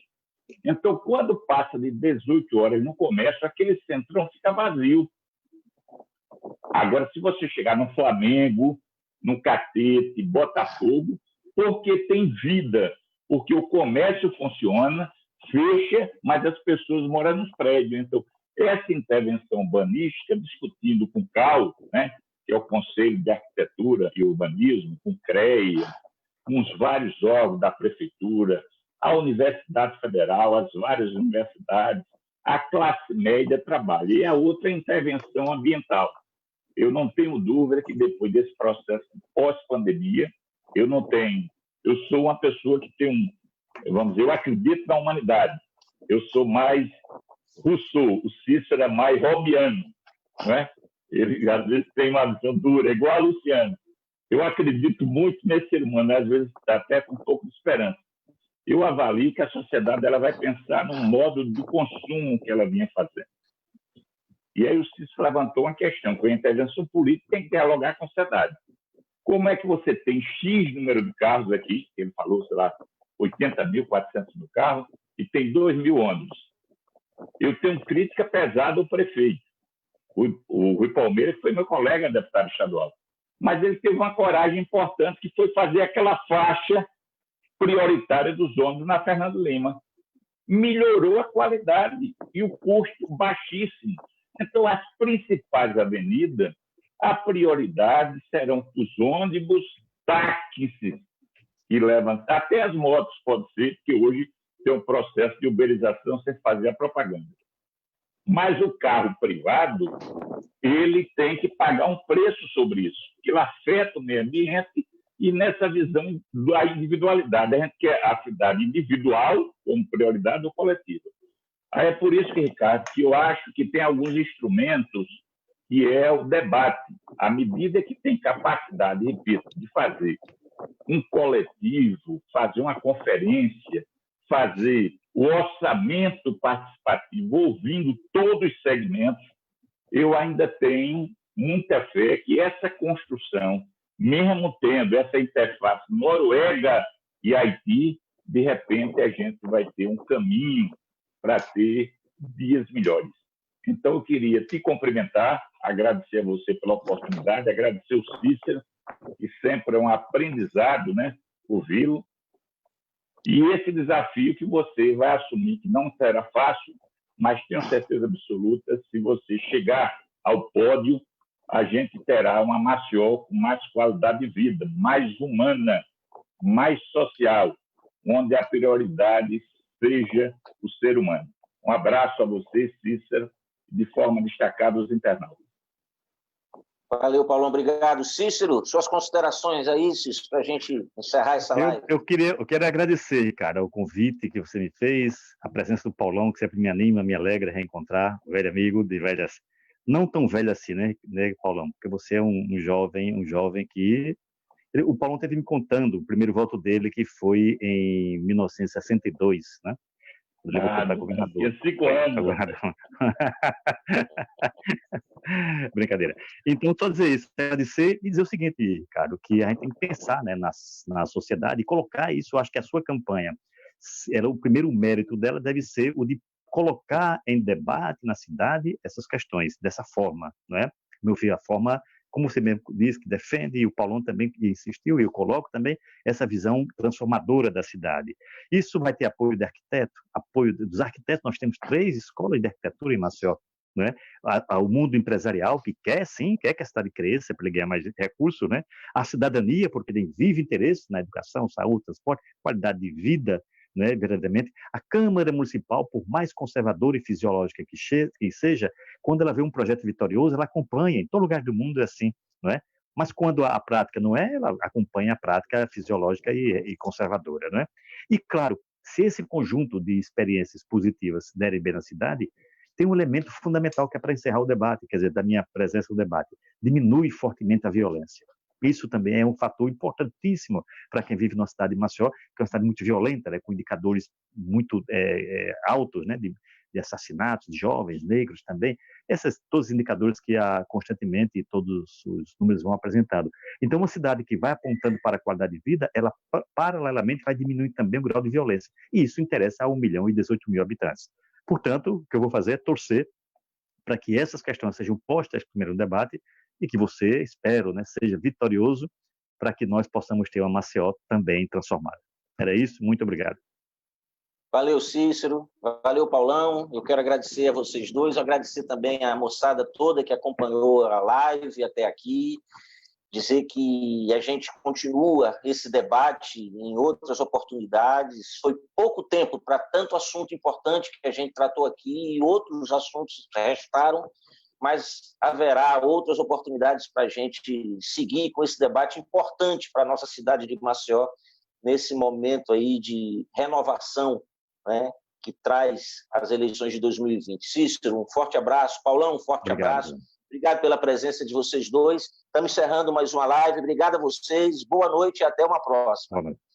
Então, quando passa de 18 horas no comércio, aquele centrão fica vazio. Agora, se você chegar no Flamengo, no Catete, Botafogo, porque tem vida, porque o comércio funciona, fecha, mas as pessoas moram nos prédios. Então, essa intervenção urbanística, discutindo com o CAU, né, que é o Conselho de Arquitetura e Urbanismo, com o CREA, com os vários órgãos da Prefeitura, a Universidade Federal, as várias universidades, a classe média trabalha. E a outra é a intervenção ambiental. Eu não tenho dúvida que depois desse processo pós-pandemia, eu sou uma pessoa que tem eu acredito na humanidade. Eu sou mais Rousseau, o Cícero é mais hobbiano, não é? Ele às vezes tem uma visão dura, igual a Luciano. Eu acredito muito nesse ser humano, às vezes até com um pouco de esperança. Eu avalio que a sociedade ela vai pensar num modo de consumo que ela vinha fazendo. E aí o Cícero levantou uma questão, que a intervenção política tem que dialogar com a sociedade. Como é que você tem X número de carros aqui, ele falou, sei lá, 80.400 mil carros, e tem 2.000 ônibus. Eu tenho crítica pesada ao prefeito, o Rui Palmeira, que foi meu colega deputado estadual. Mas ele teve uma coragem importante, que foi fazer aquela faixa prioritária dos ônibus na Fernando Lima. Melhorou a qualidade e o custo baixíssimo. Então, as principais avenidas, a prioridade serão os ônibus táxis que levam, até as motos, pode ser, que hoje tem um processo de uberização sem fazer a propaganda. Mas o carro privado, ele tem que pagar um preço sobre isso, que ele afeta o meio ambiente e nessa visão da individualidade. A gente quer a cidade individual como prioridade ou coletiva. Aí é por isso que, Ricardo, que eu acho que tem alguns instrumentos que é o debate. À medida que tem capacidade, repito, de fazer um coletivo, fazer uma conferência, fazer o orçamento participativo, ouvindo todos os segmentos, eu ainda tenho muita fé que essa construção, mesmo tendo essa interface Noruega e Haiti, de repente a gente vai ter um caminho para ter dias melhores. Então, eu queria te cumprimentar, agradecer a você pela oportunidade, agradecer o Cícero, que sempre é um aprendizado, né, ouvi-lo, e esse desafio que você vai assumir, que não será fácil, mas tenho certeza absoluta, se você chegar ao pódio, a gente terá uma Maceió com mais qualidade de vida, mais humana, mais social, onde a prioridade seja o ser humano. Um abraço a você, Cícero, de forma destacada os internautas. Valeu, Paulão, obrigado. Cícero, suas considerações aí, Cícero, para a gente encerrar essa live. Eu quero agradecer, Ricardo, o convite que você me fez, a presença do Paulão, que sempre me anima, me alegra reencontrar, o velho amigo de velhas, não tão velho assim, né, Paulão? Porque você é um jovem que... O Paulão teve me contando o primeiro voto dele, que foi em 1962, né? Tinha 5 anos. Brincadeira. Então, só dizer isso, agradecer e dizer o seguinte, Ricardo, que a gente tem que pensar, né, na sociedade e colocar isso. Eu acho que a sua campanha, o primeiro mérito dela deve ser o de colocar em debate na cidade essas questões, dessa forma, não é? Meu filho, a forma, como você mesmo disse, que defende, e o Paulão também insistiu, e eu coloco também essa visão transformadora da cidade. Isso vai ter apoio de arquiteto, apoio dos arquitetos. Nós temos 3 escolas de arquitetura em Maceió, né? O mundo empresarial, que quer que a cidade cresça para ele ganhar mais recursos, né? A cidadania, porque tem vive interesse na educação, saúde, transporte, qualidade de vida, né, verdadeiramente. A Câmara Municipal, por mais conservadora e fisiológica que seja, quando ela vê um projeto vitorioso, ela acompanha. Em todo lugar do mundo é assim, não é? Mas quando a prática não é, ela acompanha a prática fisiológica e conservadora, não é? E, claro, se esse conjunto de experiências positivas derem bem na cidade, tem um elemento fundamental que é para encerrar o debate, quer dizer, da minha presença no debate, diminui fortemente a violência. Isso também é um fator importantíssimo para quem vive numa cidade de Maceió, que é uma cidade muito violenta, né, com indicadores muito altos, né, de assassinatos de jovens, negros também. Todos os indicadores que constantemente todos os números vão apresentando. Então, uma cidade que vai apontando para a qualidade de vida, ela paralelamente vai diminuir também o grau de violência. E isso interessa a 1.018.000 habitantes. Portanto, o que eu vou fazer é torcer para que essas questões sejam postas primeiro no debate e que você, espero, né, seja vitorioso para que nós possamos ter uma Maceió também transformada. Era isso, muito obrigado. Valeu, Cícero. Valeu, Paulão. Eu quero agradecer a vocês dois, agradecer também a moçada toda que acompanhou a live até aqui, dizer que a gente continua esse debate em outras oportunidades. Foi pouco tempo para tanto assunto importante que a gente tratou aqui e outros assuntos restaram, mas haverá outras oportunidades para a gente seguir com esse debate importante para a nossa cidade de Maceió, nesse momento aí de renovação, né, que traz as eleições de 2020. Cícero, um forte abraço. Paulão, um forte abraço. Obrigado pela presença de vocês dois. Estamos encerrando mais uma live. Obrigado a vocês. Boa noite e até uma próxima. Boa noite.